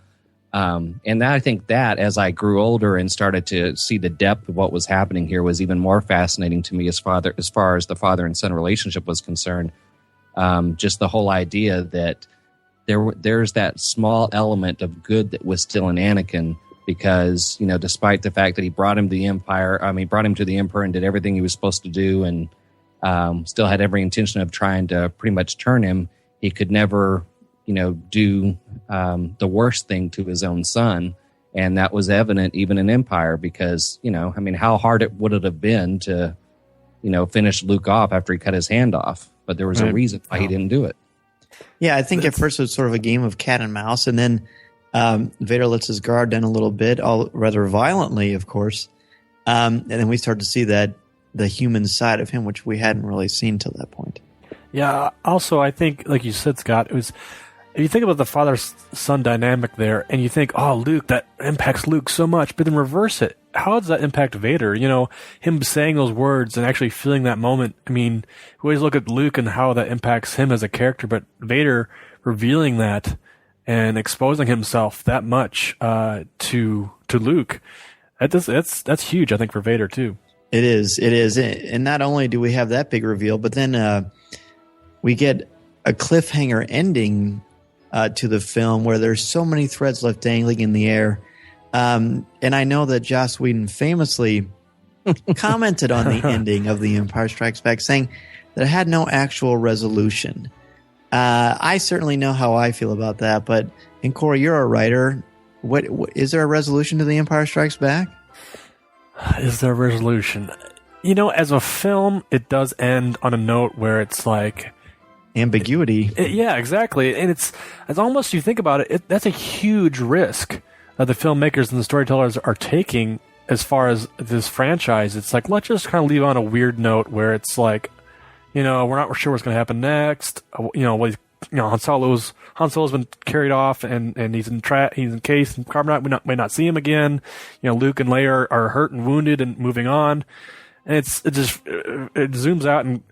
And I think that, as I grew older and started to see the depth of what was happening here, was even more fascinating to me as far as the father and son relationship was concerned. Just the whole idea that there's that small element of good that was still in Anakin, because, despite the fact that he brought him to the Emperor and did everything he was supposed to do, and still had every intention of trying to pretty much turn him, he could never, do the worst thing to his own son. And that was evident even in Empire, because, how hard would it have been to, finish Luke off after he cut his hand off? But there was a reason why he didn't do it. Yeah, I think at first it was sort of a game of cat and mouse, and then Vader lets his guard down a little bit, rather violently, of course. And then we start to see that the human side of him, which we hadn't really seen till that point. Yeah. Also, I think, like you said, Scott, it was, if you think about the father-son dynamic there, and you think, oh, Luke, that impacts Luke so much, but then reverse it. How does that impact Vader? Him saying those words and actually feeling that moment. I mean, we always look at Luke and how that impacts him as a character, but Vader revealing that and exposing himself that much to Luke, that's huge, I think, for Vader too. It is. And not only do we have that big reveal, but then we get a cliffhanger ending to the film, where there's so many threads left dangling in the air. And I know that Joss Whedon famously commented on the ending of The Empire Strikes Back, saying that it had no actual resolution. I certainly know how I feel about that, but and Corey, you're a writer. What is there a resolution to The Empire Strikes Back? Is there a resolution? As a film, it does end on a note where it's like ambiguity. Yeah, exactly. And it's almost, you think about it, that's a huge risk that the filmmakers and the storytellers are taking as far as this franchise. It's like, let's just kind of leave on a weird note where it's like, we're not sure what's going to happen next. Han Solo's been carried off and he's encased in carbonite. We may not see him again. Luke and Leia are hurt and wounded and moving on. And it zooms out and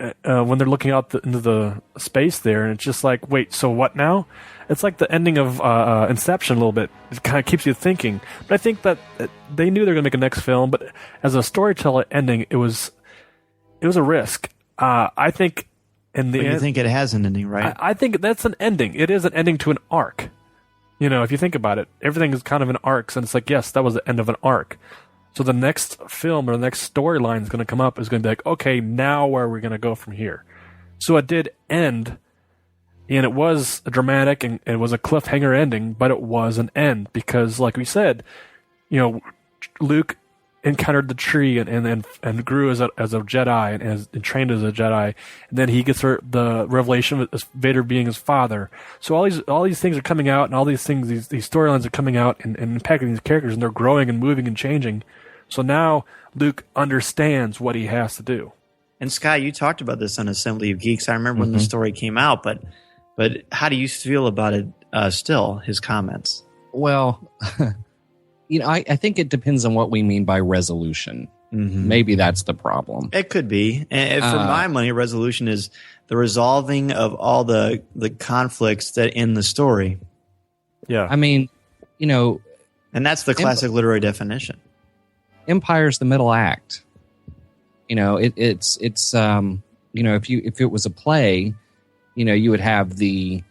when they're looking out into the space there, and it's just like, wait, so what now? It's like the ending of Inception a little bit. It kind of keeps you thinking. But I think that they knew they were going to make a next film, but as a storyteller ending, it was a risk. I think in the end, you think it has an ending, right? I think that's an ending. It is an ending to an arc. If you think about it, everything is kind of an arc. And it's like, yes, that was the end of an arc. So the next film or the next storyline is going to come up is going to be like, okay, now where are we going to go from here? So it did end, and it was a dramatic and it was a cliffhanger ending, but it was an end because, like we said, Luke encountered the tree and grew as a Jedi and trained as a Jedi, and then he gets the revelation of Vader being his father. So all these things are coming out, and all these things, these storylines are coming out and impacting these characters, and they're growing and moving and changing. So now Luke understands what he has to do. And Scott, you talked about this on Assembly of Geeks. I remember when the story came out, but how do you feel about it still, his comments? Well, I think it depends on what we mean by resolution. Mm-hmm. Maybe that's the problem. It could be. And for my money, resolution is the resolving of all the conflicts that in the story. Yeah. I mean, and that's the classic literary definition. Empire's the middle act. It's if it was a play, you would have the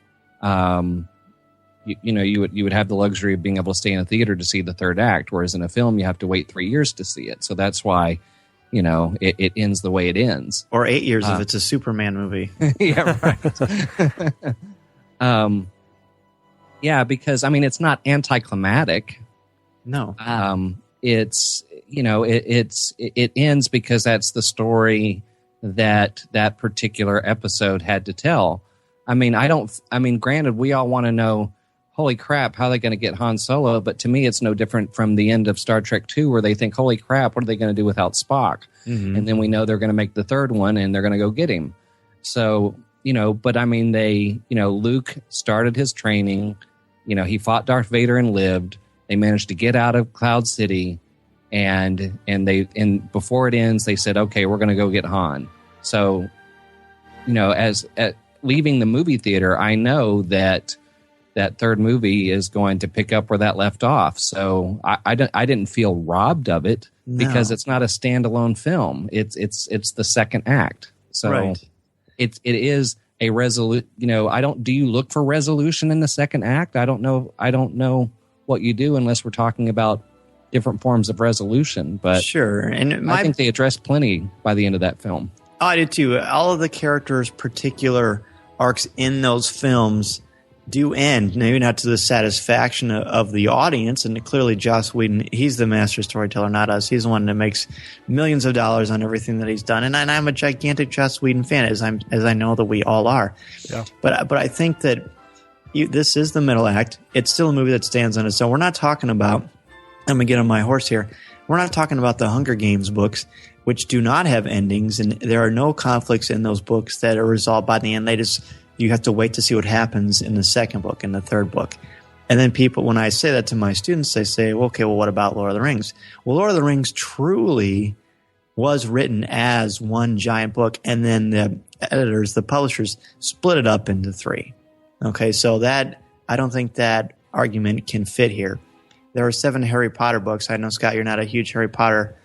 you would have the luxury of being able to stay in a theater to see the third act, whereas in a film you have to wait 3 years to see it. So that's why it ends the way it ends, or 8 years if it's a Superman movie. Yeah, right. Yeah, because it's not anticlimactic. No. It ends because that's the story that particular episode had to tell. Granted, we all want to know, holy crap, how are they going to get Han Solo? But to me, it's no different from the end of Star Trek II, where they think, holy crap, what are they going to do without Spock? Mm-hmm. And then we know they're going to make the third one and they're going to go get him. So, Luke started his training. He fought Darth Vader and lived. They managed to get out of Cloud City. And before it ends, they said, okay, we're going to go get Han. So, as leaving the movie theater, I know that third movie is going to pick up where that left off. So I didn't feel robbed of it because it's not a standalone film. It's the second act. So right. It is a resolute. Do you look for resolution in the second act? I don't know what you do unless we're talking about different forms of resolution. But sure, and I think they addressed plenty by the end of that film. Oh, I did too. All of the characters' particular arcs in those films do end, maybe not to the satisfaction of the audience. And clearly, Joss Whedon, he's the master storyteller, not us. He's the one that makes millions of dollars on everything that he's done. And I'm a gigantic Joss Whedon fan, as I know that we all are. Yeah. But I think that this is the middle act. It's still a movie that stands on its own. We're not talking about, I'm going to get on my horse here, we're not talking about the Hunger Games books, which do not have endings, and there are no conflicts in those books that are resolved by the end. You have to wait to see what happens in the second book, in the third book. And then people, when I say that to my students, they say, well, okay, well, what about Lord of the Rings? Well, Lord of the Rings truly was written as one giant book, and then the editors, the publishers, split it up into 3. Okay, so that, I don't think that argument can fit here. There are 7 Harry Potter books. I know, Scott, you're not a huge Harry Potter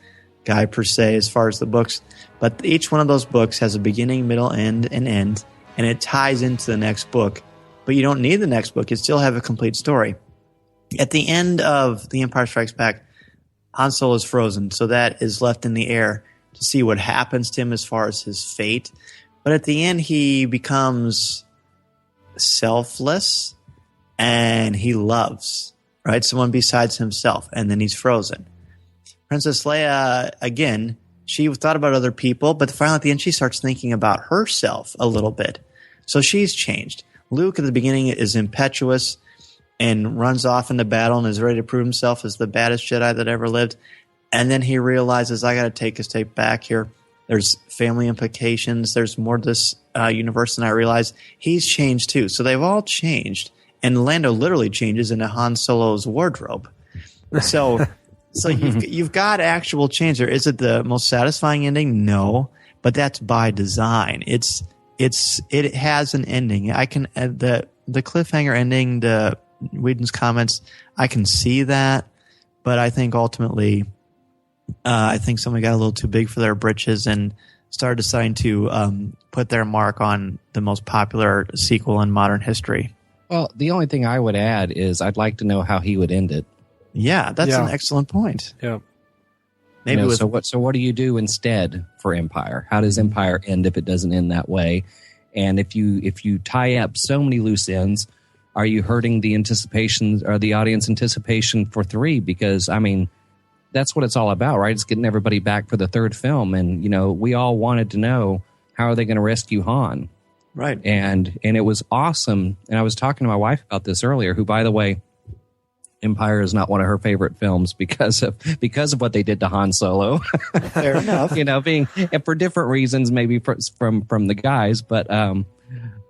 guy per se as far as the books, but each one of those books has a beginning, middle, and an end, and it ties into the next book. but you don't need the next book. You still have a complete story. At the end of The Empire Strikes Back, Han Solo is frozen, so that is left in the air to see what happens to him as far as his fate. But at the end, he becomes selfless and he loves, right, someone besides himself, and then he's frozen. Princess Leia, again, she thought about other people, but finally at the end she starts thinking about herself a little bit. So she's changed. Luke at the beginning is impetuous and runs off into battle and is ready to prove himself as the baddest Jedi that ever lived. And then he realizes, I got to take a step back here. There's family implications. There's more to this universe than I realized. He's changed too. So they've all changed. And Lando literally changes into Han Solo's wardrobe. So you've got actual change there. Is it the most satisfying ending? No, but that's by design. It has an ending. I can the cliffhanger ending, the Whedon's comments, I can see that, but I think ultimately, I think somebody got a little too big for their britches and started deciding to put their mark on the most popular sequel in modern history. Well, the only thing I would add is I'd like to know how he would end it. Yeah, that's an excellent point. Yeah. Maybe so what do you do instead for Empire? How does Empire end if it doesn't end that way? And if you tie up so many loose ends, are you hurting the anticipation or the audience anticipation for 3? Because I mean, that's what it's all about, right? It's getting everybody back for the 3rd film, and we all wanted to know, how are they going to rescue Han? Right. And it was awesome. And I was talking to my wife about this earlier, who, by the way, Empire is not one of her favorite films because of what they did to Han Solo. Fair enough. Being for different reasons, maybe from the guys, but I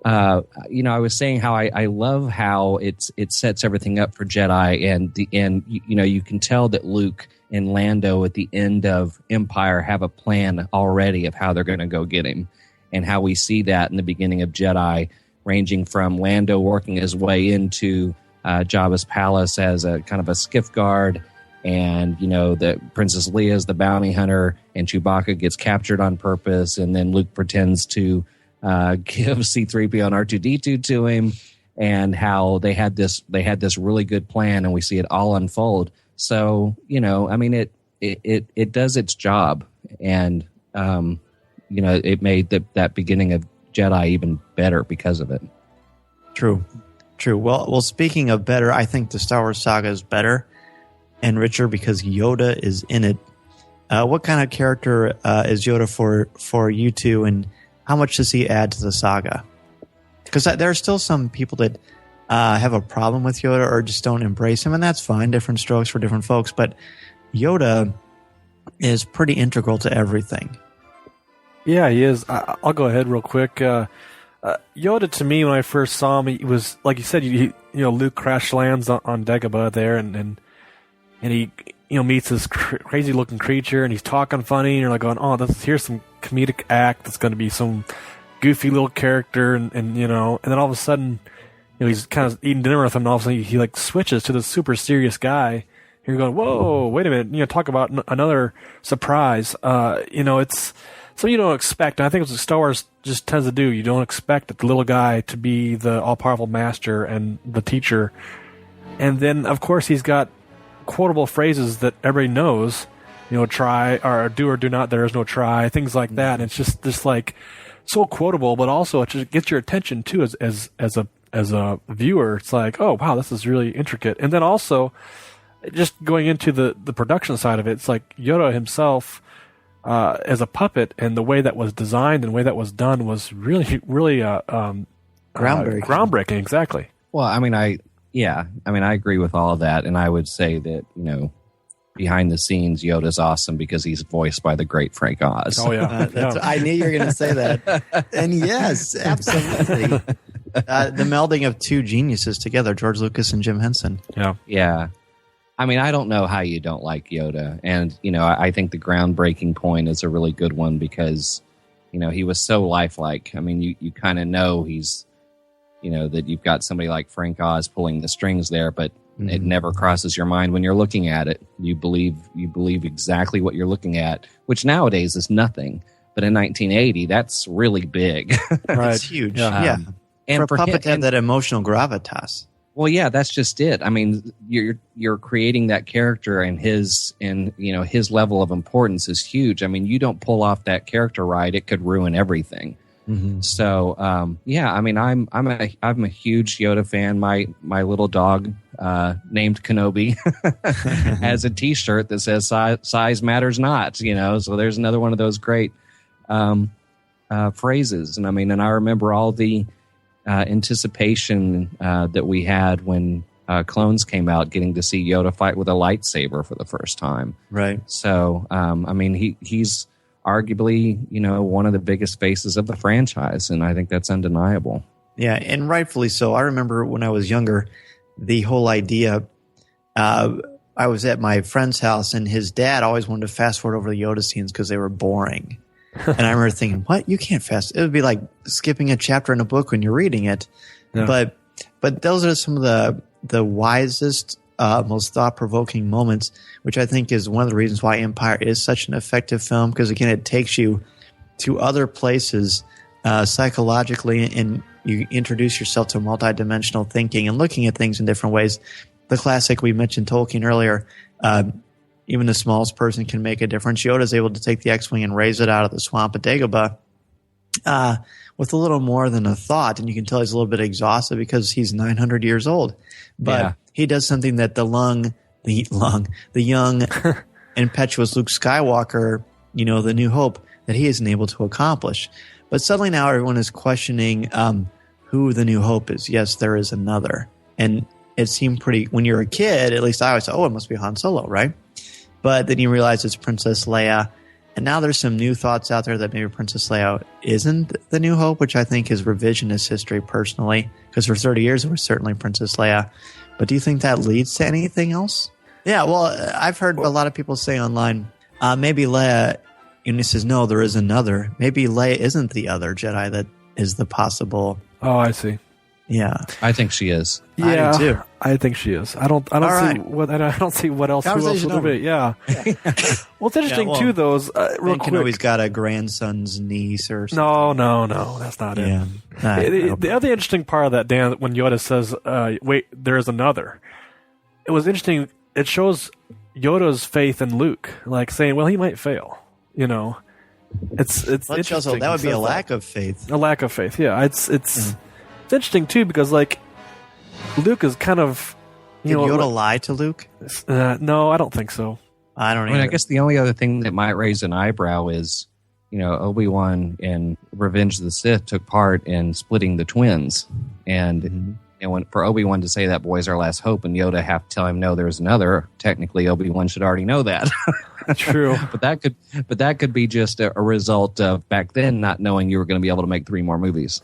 was saying how I love how it sets everything up for Jedi, and you can tell that Luke and Lando at the end of Empire have a plan already of how they're going to go get him, and how we see that in the beginning of Jedi, ranging from Lando working his way into Jabba's palace as a kind of a skiff guard, and that Princess Leia's the bounty hunter, and Chewbacca gets captured on purpose, and then Luke pretends to give C-3PO and R2-D2 to him, and how they had this really good plan, and we see it all unfold. So it does its job, and it made that beginning of Jedi even better because of it. True. Well, speaking of better, I think the Star Wars saga is better and richer because Yoda is in it. What kind of character is Yoda for you two, and how much does he add to the saga? Because there are still some people that have a problem with Yoda or just don't embrace him, and that's fine. Different strokes for different folks. But Yoda is pretty integral to everything. Yeah, he is. I'll go ahead real quick. Yoda, to me, when I first saw him, he was, like you said, Luke crash lands on Dagobah there, and he meets this crazy looking creature, and he's talking funny, and you're like going, oh, here's some comedic act that's going to be some goofy little character, and then all of a sudden, he's kind of eating dinner with him, and all of a sudden he like switches to this super serious guy. And you're going, whoa, wait a minute, talk about another surprise. It's something you don't expect. And I think it's what Star Wars just tends to do. You don't expect the little guy to be the all-powerful master and the teacher. And then, of course, he's got quotable phrases that everybody knows. Try, or do or do not, there is no try, things like that. And it's just like so quotable, but also it just gets your attention too as a viewer. It's like, oh wow, this is really intricate. And then also just going into the production side of it, it's like Yoda himself as a puppet, and the way that was designed and the way that was done was really groundbreaking. Groundbreaking, exactly. Well, I agree with all of that, and I would say that behind the scenes, Yoda's awesome because he's voiced by the great Frank Oz. Oh yeah, I knew you were going to say that, and yes, absolutely. The melding of two geniuses together, George Lucas and Jim Henson. Yeah. I don't know how you don't like Yoda, and I think the groundbreaking point is a really good one because he was so lifelike. You kind of know he's that you've got somebody like Frank Oz pulling the strings there, but it never crosses your mind when you're looking at it. You believe exactly what you're looking at, which nowadays is nothing. But in 1980, that's really big. Right. It's huge. for a puppet to have that emotional gravitas. Well, yeah, that's just it. I mean, you're creating that character, and his level of importance is huge. I mean, you don't pull off that character right, it could ruin everything. Mm-hmm. So, I mean, I'm a huge Yoda fan. My little dog, named Kenobi, has a T-shirt that says "Size matters not." So there's another one of those great phrases. And I mean, and I remember all the anticipation that we had when Clones came out, getting to see Yoda fight with a lightsaber for the first time. Right. So, I mean, he's arguably, one of the biggest faces of the franchise, and I think that's undeniable. Yeah, and rightfully so. I remember when I was younger, the whole idea, I was at my friend's house, and his dad always wanted to fast forward over the Yoda scenes because they were boring. And I remember thinking, what? You can't fast. It would be like skipping a chapter in a book when you're reading it. Yeah. But those are some of the wisest, most thought-provoking moments, which I think is one of the reasons why Empire is such an effective film, because, again, it takes you to other places psychologically, and you introduce yourself to multidimensional thinking and looking at things in different ways. The classic, we mentioned Tolkien earlier, even the smallest person can make a difference. Yoda's able to take the X-Wing and raise it out of the swamp of Dagobah with a little more than a thought, and you can tell he's a little bit exhausted because he's 900 years old. But he does something that the young, impetuous Luke Skywalker, the New Hope, that he isn't able to accomplish. But suddenly now everyone is questioning who the New Hope is. Yes, there is another. And it seemed pretty, when you're a kid, at least I always thought, it must be Han Solo, right? But then you realize it's Princess Leia. And now there's some new thoughts out there that maybe Princess Leia isn't the New Hope, which I think is revisionist history personally, because for 30 years it was certainly Princess Leia. But do you think that leads to anything else? Yeah, well, I've heard a lot of people say online, maybe Leia, and he says, no, there is another. Maybe Leia isn't the other Jedi that is the possible. Oh, I see. Yeah, I think she is. Yeah, I do too. I think she is. I don't see what else. Who else would be? Yeah. Well, it's interesting too. Those real quick. Kenobi's got a grandson's niece or No, something. that's not it. The other interesting part of that, Dan, when Yoda says, "Wait, there is another," it was interesting. It shows Yoda's faith in Luke, like saying, "Well, he might fail." It's interesting. That would be a lack of faith. A lack of faith. Yeah, it's interesting too, because like Luke is kind of Did Yoda lie to Luke? No, I don't think so. I don't. I guess the only other thing that might raise an eyebrow is, Obi-Wan in Revenge of the Sith took part in splitting the twins, and for Obi-Wan to say that boy's our last hope, and Yoda have to tell him no, there's another. Technically, Obi-Wan should already know that. True, but that could be just a result of back then not knowing you were going to be able to make 3 more movies.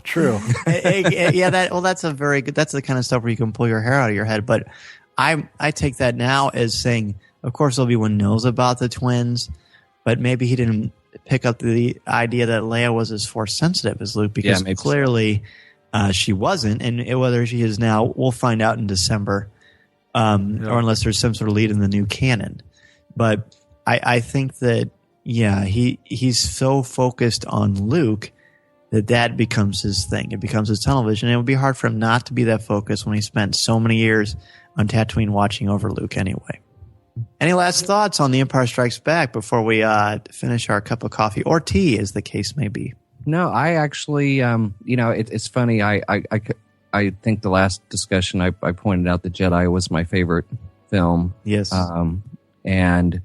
True. That's a very good. That's the kind of stuff where you can pull your hair out of your head. But I take that now as saying, of course, Obi-Wan knows about the twins, but maybe he didn't pick up the idea that Leia was as force sensitive as Luke, because clearly she wasn't, and whether she is now, we'll find out in December. Or unless there's some sort of lead in the new canon. But I think that, he's so focused on Luke that becomes his thing. It becomes his tunnel vision. And it would be hard for him not to be that focused when he spent so many years on Tatooine watching over Luke anyway. Any last thoughts on The Empire Strikes Back before we finish our cup of coffee or tea, as the case may be? No, I actually, it's funny. I think the last discussion I pointed out that Jedi was my favorite film. Yes. And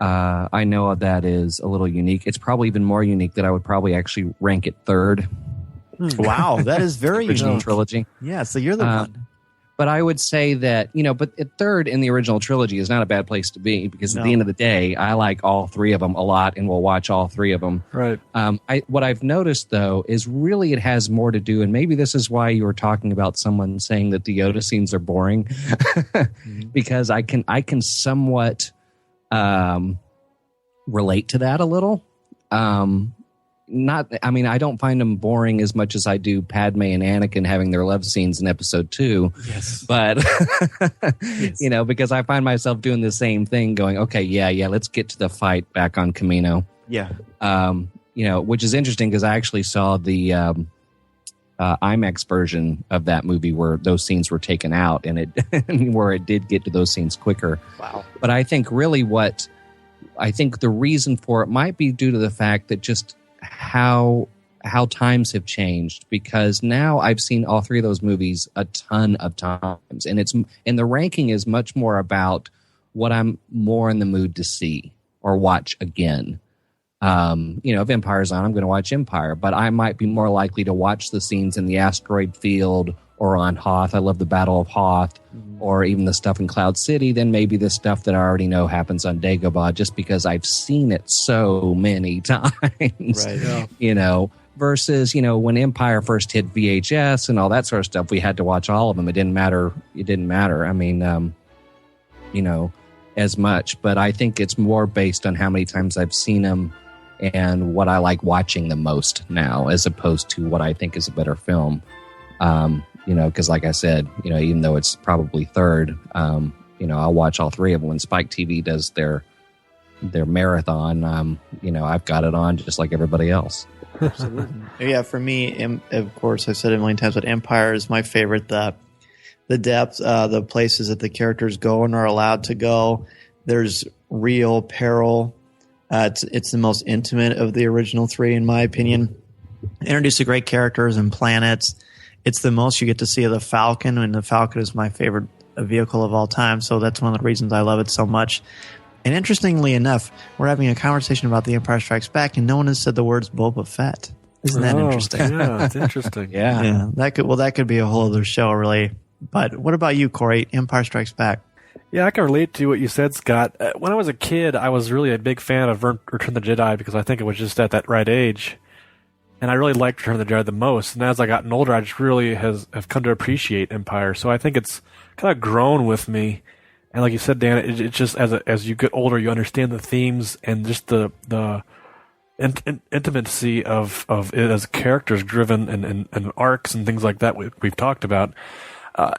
I know that is a little unique. It's probably even more unique that I would probably actually rank it third. Wow, that is very original unique. trilogy. Yeah, so you're the one. But I would say that, but at third in the original trilogy is not a bad place to be, because at the end of the day, I like all 3 of them a lot and will watch all 3 of them. Right. What I've noticed, though, is really it has more to do, and maybe this is why you were talking about someone saying that the Yoda scenes are boring, because I can somewhat relate to that a little. I don't find them boring as much as I do Padme and Anakin having their love scenes in episode 2. Yes. But, because I find myself doing the same thing, going, okay, let's get to the fight back on Camino. Yeah. which is interesting because I actually saw the IMAX version of that movie where those scenes were taken out, and where it did get to those scenes quicker. Wow. But I think really the reason for it might be due to the fact that just how times have changed, because now I've seen all three of those movies a ton of times, and the ranking is much more about what I'm more in the mood to see or watch again. If Empire's on, I'm going to watch Empire, but I might be more likely to watch the scenes in the asteroid field or on Hoth. I love the Battle of Hoth, or even the stuff in Cloud City, than maybe the stuff that I already know happens on Dagobah, just because I've seen it so many times. Right. Yeah. Versus, when Empire first hit VHS and all that sort of stuff, we had to watch all of them. It didn't matter. I mean, as much. But I think it's more based on how many times I've seen them and what I like watching the most now, as opposed to what I think is a better film. Because like I said, even though it's probably third, I'll watch all three of them when Spike TV does their marathon. I've got it on just like everybody else. Absolutely. Yeah, for me, of course, I've said it a million times, but Empire is my favorite. The depth, the places that the characters go and are allowed to go. There's real peril. It's the most intimate of the original three, in my opinion. Introduce the great characters and planets. It's the most you get to see of the Falcon, and the Falcon is my favorite vehicle of all time. So that's one of the reasons I love it so much. And interestingly enough, we're having a conversation about The Empire Strikes Back, and no one has said the words Boba Fett. Isn't that interesting? Yeah, it's interesting. Yeah. That could be a whole other show, really. But what about you, Corey? Empire Strikes Back. Yeah, I can relate to what you said, Scott. When I was a kid, I was really a big fan of Return of the Jedi because I think it was just at that right age. And I really liked Return of the Jedi the most. And as I gotten older, I just really have come to appreciate Empire. So I think it's kind of grown with me. And like you said, Dan, it's just as you get older, you understand the themes and just the intimacy of it as characters driven and arcs and things like that we've talked about.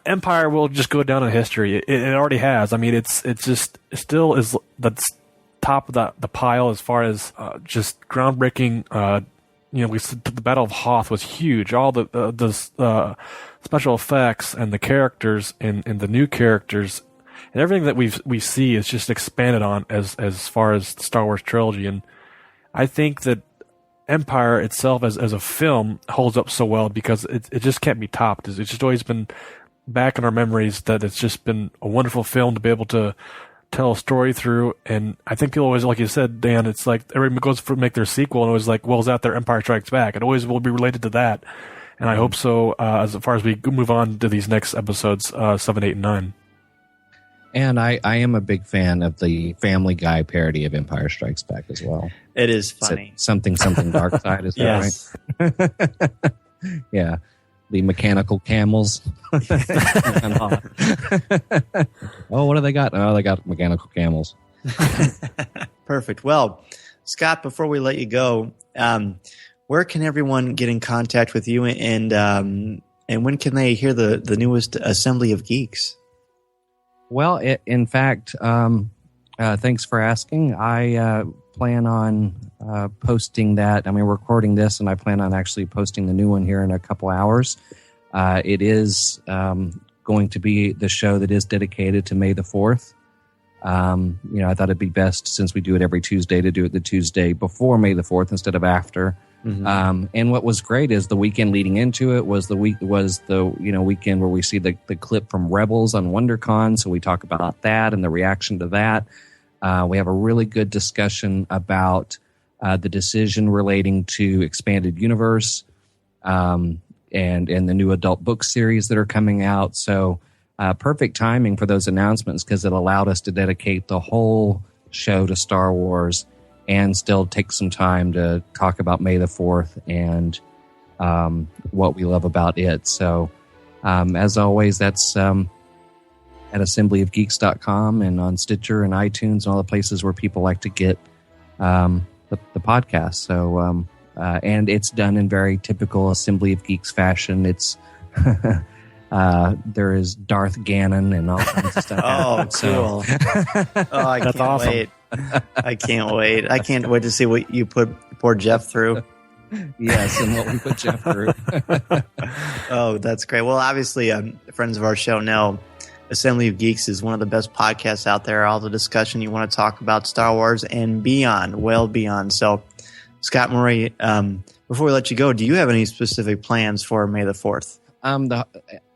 Empire will just go down in history. It already has. I mean, it still is that's top of the pile as far as just groundbreaking. We said the Battle of Hoth was huge. All the special effects and the characters and the new characters and everything that we see is just expanded on as far as the Star Wars trilogy. And I think that Empire itself as a film holds up so well because it just can't be topped. It's just always been back in our memories that it's just been a wonderful film to be able to tell a story through. And I think people always, like you said, Dan, it's like everybody goes for make their sequel and it was like, well, is that their Empire Strikes Back? It always will be related to that. And I hope so as far as we move on to these next episodes, 7, 8, and 9. And I am a big fan of the Family Guy parody of Empire Strikes Back as well. It is funny. Something Dark Side, is that yes. Right? Yeah. The mechanical camels. Oh, what do they got? Oh, they got mechanical camels. Perfect. Well, Scott, before we let you go, where can everyone get in contact with you, and when can they hear the newest Assembly of Geeks? Well, in fact, thanks for asking. I plan on posting that. I mean, we're recording this, and I plan on actually posting the new one here in a couple hours. It is going to be the show that is dedicated to May the 4th. I thought it'd be best, since we do it every Tuesday, to do it the Tuesday before May the 4th instead of after. Mm-hmm. And what was great is the weekend leading into it was the weekend where we see the clip from Rebels on WonderCon. So we talk about that and the reaction to that. We have a really good discussion about the decision relating to Expanded Universe and the new adult book series that are coming out. So perfect timing for those announcements, because it allowed us to dedicate the whole show to Star Wars and still take some time to talk about May the 4th and what we love about it. So as always, that's at assemblyofgeeks.com and on Stitcher and iTunes and all the places where people like to get the podcast. So and it's done in very typical Assembly of Geeks fashion. It's there is Darth Ganon and all kinds of stuff. Oh, cool. Oh, I That's can't awesome. wait. I can't wait. I can't wait to see what you pour Jeff through. Yes, and what we put Jeff through. Oh, that's great. Well, obviously, friends of our show know Assembly of Geeks is one of the best podcasts out there. All the discussion you want to talk about Star Wars and beyond, well beyond. So, Scott Murray, before we let you go, do you have any specific plans for May the 4th?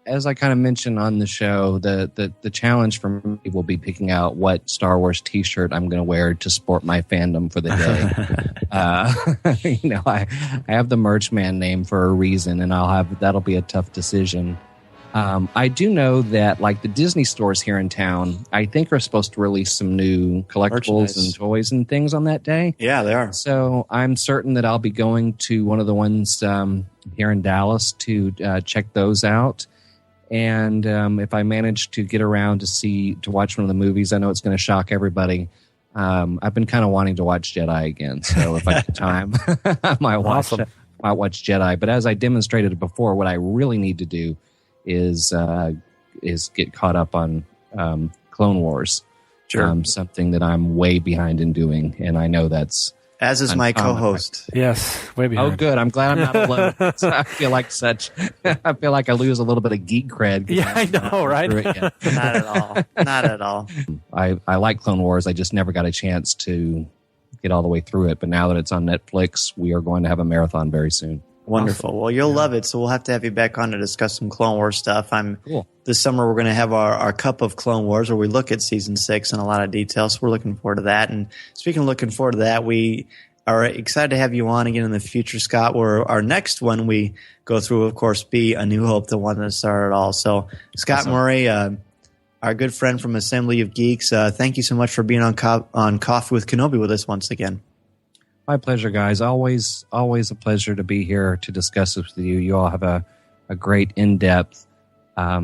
As I kind of mentioned on the show, the challenge for me will be picking out what Star Wars T-shirt I'm going to wear to sport my fandom for the day. I have the merch man name for a reason, and that'll be a tough decision. I do know that like the Disney stores here in town, I think are supposed to release some new collectibles and toys and things on that day. Yeah, they are. So I'm certain that I'll be going to one of the ones here in Dallas to check those out. And if I manage to get around to watch one of the movies, I know it's going to shock everybody. I've been kind of wanting to watch Jedi again, so if I get time, I might watch Jedi. But as I demonstrated before, what I really need to do is get caught up on Clone Wars. Sure. Something that I'm way behind in doing, and I know that's. As is my co-host. Yes, way behind. Oh, good. I'm glad I'm not alone. I feel like I lose a little bit of geek cred. Yeah, I know, right? Not at all. Not at all. I like Clone Wars. I just never got a chance to get all the way through it. But now that it's on Netflix, we are going to have a marathon very soon. Wonderful. Well, you'll love it. So we'll have to have you back on to discuss some Clone Wars stuff. Cool. This summer, we're going to have our Cup of Clone Wars where we look at Season 6 in a lot of detail. So we're looking forward to that. And speaking of looking forward to that, we are excited to have you on again in the future, Scott, where our next one we go through, of course, be A New Hope, the one that started it all. So Scott Murray, our good friend from Assembly of Geeks, thank you so much for being on Coffee with Kenobi with us once again. My pleasure, guys. Always a pleasure to be here to discuss this with you. You all have a great in-depth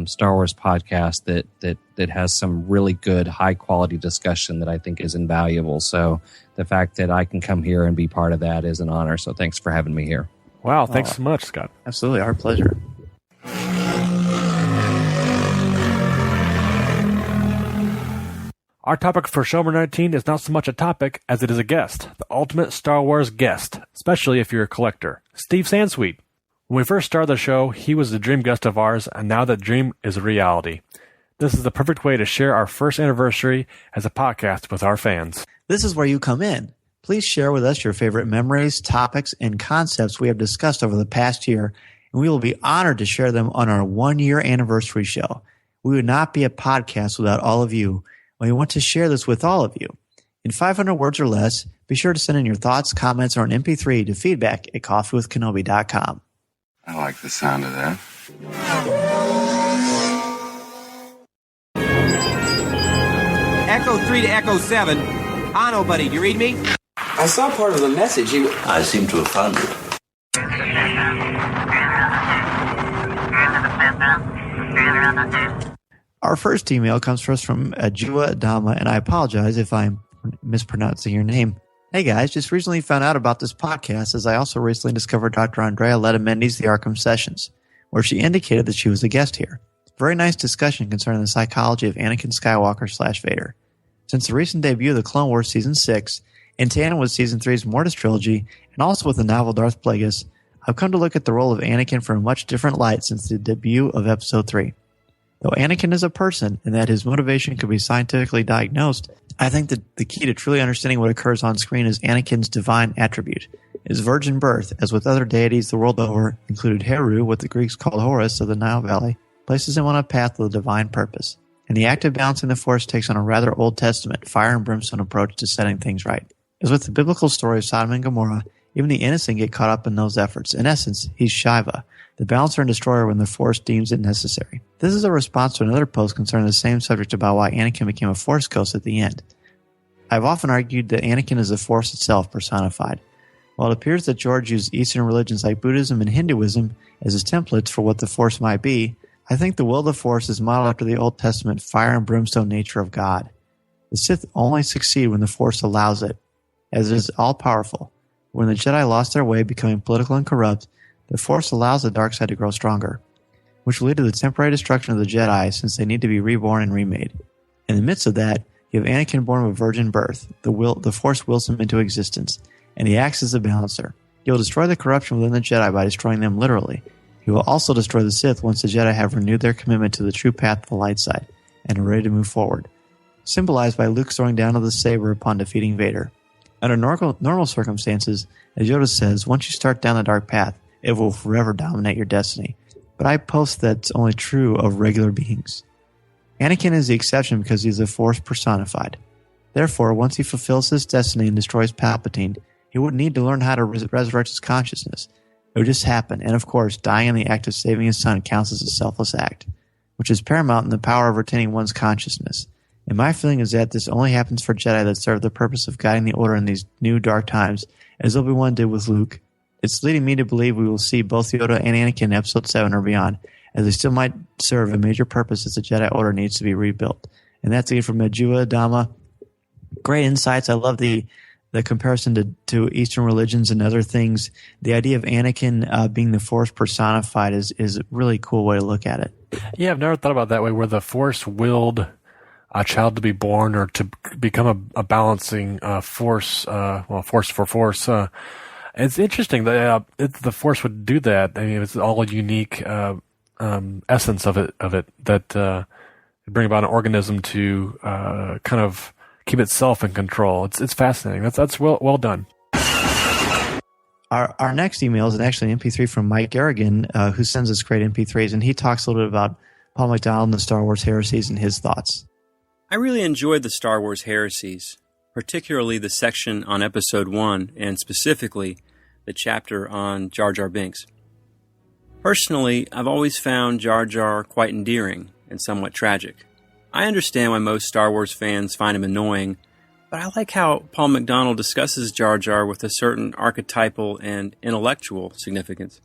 Star Wars podcast that has some really good, high-quality discussion that I think is invaluable. So the fact that I can come here and be part of that is an honor. So thanks for having me here. Wow, thanks so much, Scott. Absolutely, our pleasure. Our topic for show number 19 is not so much a topic as it is a guest, the ultimate Star Wars guest, especially if you're a collector, Steve Sansweet. When we first started the show, he was a dream guest of ours, and now that dream is a reality. This is the perfect way to share our first anniversary as a podcast with our fans. This is where you come in. Please share with us your favorite memories, topics, and concepts we have discussed over the past year, and we will be honored to share them on our 1-year anniversary show. We would not be a podcast without all of you. We want to share this with all of you. In 500 words or less, be sure to send in your thoughts, comments, or an MP3 to feedback@coffeewithkenobi.com. I like the sound of that. Echo 3 to Echo 7. Ano, buddy, do you read me? I saw part of the message. I seem to have found it. Our first email comes to us from Ajua Adama, and I apologize if I'm mispronouncing your name. Hey guys, just recently found out about this podcast as I also recently discovered Dr. Andrea Letamendi's The Arkham Sessions, where she indicated that she was a guest here. Very nice discussion concerning the psychology of Anakin Skywalker / Vader. Since the recent debut of the Clone Wars Season 6, in tandem with Season 3's Mortis trilogy, and also with the novel Darth Plagueis, I've come to look at the role of Anakin from a much different light since the debut of Episode 3. Though Anakin is a person and that his motivation could be scientifically diagnosed, I think that the key to truly understanding what occurs on screen is Anakin's divine attribute. His virgin birth, as with other deities the world over, included Heru, what the Greeks called Horus of the Nile Valley, places him on a path of the divine purpose. And the act of balancing the Force takes on a rather Old Testament, fire and brimstone approach to setting things right. As with the biblical story of Sodom and Gomorrah, even the innocent get caught up in those efforts. In essence, he's Shiva, the balancer and destroyer when the Force deems it necessary. This is a response to another post concerning the same subject about why Anakin became a Force ghost at the end. I've often argued that Anakin is the Force itself personified. While it appears that George used Eastern religions like Buddhism and Hinduism as his templates for what the Force might be, I think the will of the Force is modeled after the Old Testament fire and brimstone nature of God. The Sith only succeed when the Force allows it, as it is all-powerful. When the Jedi lost their way, becoming political and corrupt, the Force allows the dark side to grow stronger, which will lead to the temporary destruction of the Jedi since they need to be reborn and remade. In the midst of that, You have Anakin born of a virgin birth. The Force wills him into existence, and he acts as a balancer. He will destroy the corruption within the Jedi by destroying them literally. He will also destroy the Sith once the Jedi have renewed their commitment to the true path of the light side and are ready to move forward. Symbolized by Luke throwing down of the saber upon defeating Vader. Under normal circumstances, as Yoda says, once you start down the dark path, it will forever dominate your destiny. But I post that's only true of regular beings. Anakin is the exception because he is the Force personified. Therefore, once he fulfills his destiny and destroys Palpatine, he would need to learn how to resurrect his consciousness. It would just happen, and of course, dying in the act of saving his son counts as a selfless act, which is paramount in the power of retaining one's consciousness. And my feeling is that this only happens for Jedi that serve the purpose of guiding the Order in these new dark times, as Obi-Wan did with Luke. It's leading me to believe we will see both Yoda and Anakin in Episode 7 or beyond, as they still might serve a major purpose as the Jedi Order needs to be rebuilt. And that's again from Majua Dama. Great insights. I love the comparison to Eastern religions and other things. The idea of Anakin being the Force personified is a really cool way to look at it. Yeah, I've never thought about it that way, where the Force willed a child to be born or to become a balancing force, force for force. It's interesting that the Force would do that. I mean, it's all a unique essence of it that bring about an organism to kind of keep itself in control. It's fascinating. That's well done. Our next email is actually an MP3 from Mike Garrigan, who sends us great MP3s, and he talks a little bit about Paul McDonald and the Star Wars heresies and his thoughts. I really enjoyed the Star Wars heresies, particularly the section on Episode 1, and specifically the chapter on Jar Jar Binks. Personally, I've always found Jar Jar quite endearing and somewhat tragic. I understand why most Star Wars fans find him annoying, but I like how Paul McDonald discusses Jar Jar with a certain archetypal and intellectual significance.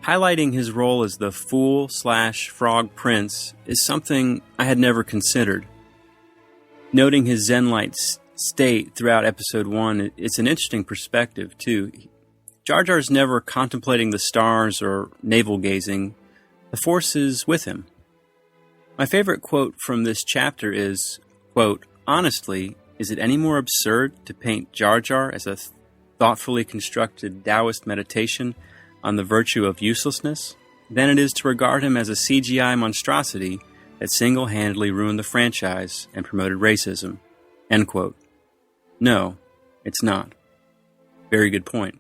Highlighting his role as the fool/frog prince is something I had never considered. Noting his Zen-like state throughout Episode 1, it's an interesting perspective, too. Jar Jar's never contemplating the stars or navel-gazing. The Force is with him. My favorite quote from this chapter is, quote, "Honestly, is it any more absurd to paint Jar Jar as a thoughtfully constructed Taoist meditation on the virtue of uselessness than it is to regard him as a CGI monstrosity that single-handedly ruined the franchise and promoted racism?" End quote. No, it's not. Very good point.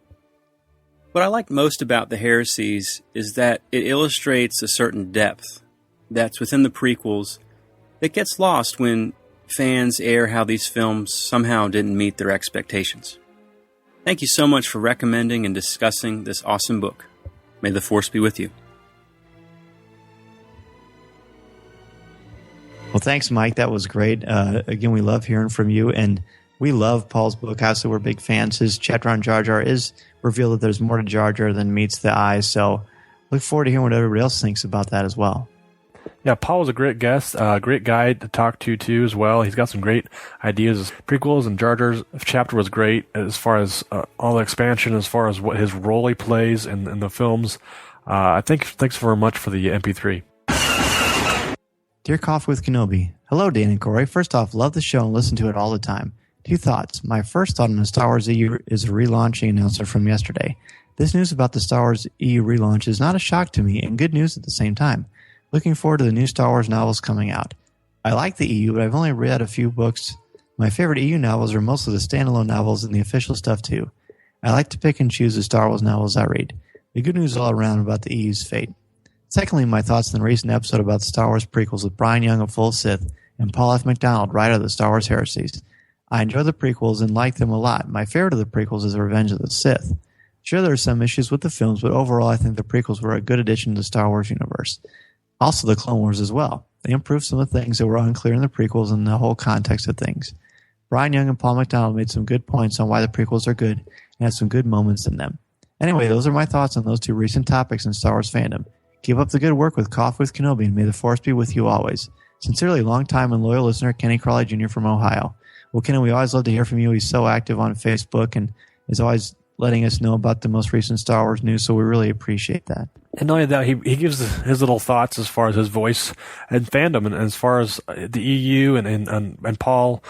What I like most about the heresies is that it illustrates a certain depth that's within the prequels that gets lost when fans air how these films somehow didn't meet their expectations. Thank you so much for recommending and discussing this awesome book. May the Force be with you. Well, thanks, Mike. That was great. Again, we love hearing from you, and we love Paul's book. Obviously, we're big fans. His chapter on Jar Jar is revealed that there's more to Jar Jar than meets the eye, so look forward to hearing what everybody else thinks about that as well. Yeah, Paul was a great guest, great guy to talk to, too, as well. He's got some great ideas. Prequels and Jar Jar's chapter was great as far as all the expansion, as far as what his role he plays in the films. Thanks very much for the MP3. Dear Coffee with Kenobi, hello, Dan and Corey. First off, love the show and listen to it all the time. 2 thoughts. My first thought on the Star Wars EU is a relaunching announcement from yesterday. This news about the Star Wars EU relaunch is not a shock to me and good news at the same time. Looking forward to the new Star Wars novels coming out. I like the EU, but I've only read a few books. My favorite EU novels are mostly the standalone novels and the official stuff too. I like to pick and choose the Star Wars novels I read. The good news all around about the EU's fate. Secondly, my thoughts on the recent episode about the Star Wars prequels with Brian Young of Full Sith and Paul F. McDonald, writer of the Star Wars Heresies. I enjoy the prequels and like them a lot. My favorite of the prequels is Revenge of the Sith. Sure, there are some issues with the films, but overall I think the prequels were a good addition to the Star Wars universe. Also the Clone Wars as well. They improved some of the things that were unclear in the prequels and the whole context of things. Brian Young and Paul McDonald made some good points on why the prequels are good and had some good moments in them. Anyway, those are my thoughts on those 2 recent topics in Star Wars fandom. Keep up the good work with Coffee with Kenobi, and may the Force be with you always. Sincerely, long-time and loyal listener, Kenny Crawley Jr. from Ohio. Well, Kenny, we always love to hear from you. He's so active on Facebook and is always letting us know about the most recent Star Wars news, so we really appreciate that. And not only that, he gives his little thoughts as far as his voice and fandom, and as far as the EU and Paul's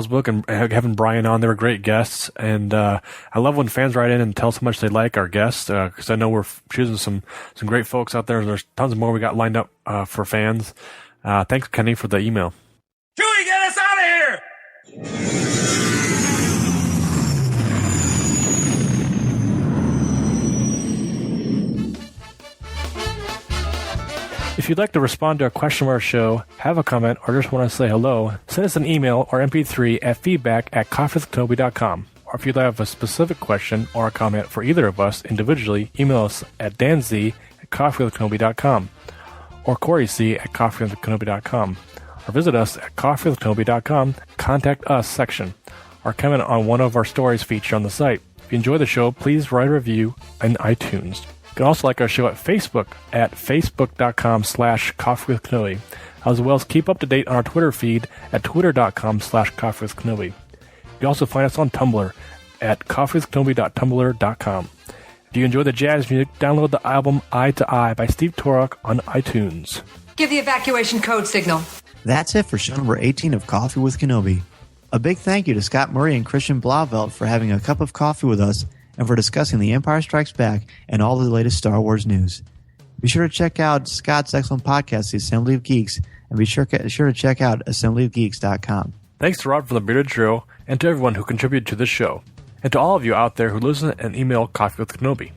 book, and having Brian on. They were great guests, and I love when fans write in and tell us how much they like our guests, because I know we're choosing some great folks out there, and there's tons more we got lined up for fans. Thanks, Kenny, for the email. Chewie, get us out of here! If you'd like to respond to a question of our show, have a comment, or just want to say hello, send us an email or MP3 at feedback@coffeewithkenobi.com. Or if you'd have a specific question or a comment for either of us individually, email us at danz@coffeewithkenobi.com or CoreyC@coffeewithkenobi.com, or visit us at coffeewithkenobi.com, contact us section, or comment on one of our stories featured on the site. If you enjoy the show, please write a review in iTunes. You can also like our show at Facebook at facebook.com/coffeewithkenobi, as well as keep up to date on our Twitter feed at twitter.com/coffeewithkenobi. You can also find us on Tumblr at coffeewithkenobi.tumblr.com. If you enjoy the jazz music, download the album Eye to Eye by Steve Torok on iTunes. Give the evacuation code signal. That's it for show number 18 of Coffee with Kenobi. A big thank you to Scott Murray and Christian Blauvelt for having a cup of coffee with us and for discussing The Empire Strikes Back and all the latest Star Wars news. Be sure to check out Scott's excellent podcast, The Assembly of Geeks, and be sure to check out assemblyofgeeks.com. Thanks to Rob from the Bearded Trio, and to everyone who contributed to this show, and to all of you out there who listen and email Coffee with Kenobi.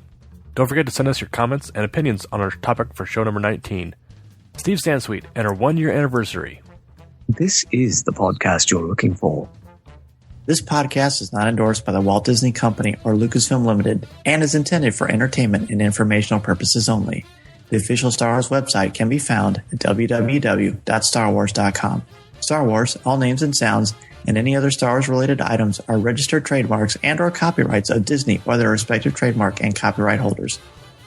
Don't forget to send us your comments and opinions on our topic for show number 19, Steve Sansweet and our 1-year anniversary. This is the podcast you're looking for. This podcast is not endorsed by the Walt Disney Company or Lucasfilm Limited and is intended for entertainment and informational purposes only. The official Star Wars website can be found at www.starwars.com. Star Wars, all names and sounds, and any other Star Wars-related items are registered trademarks and/or copyrights of Disney or their respective trademark and copyright holders.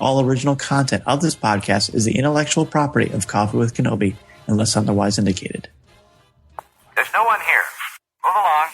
All original content of this podcast is the intellectual property of Coffee with Kenobi, unless otherwise indicated. There's no one here. Move along.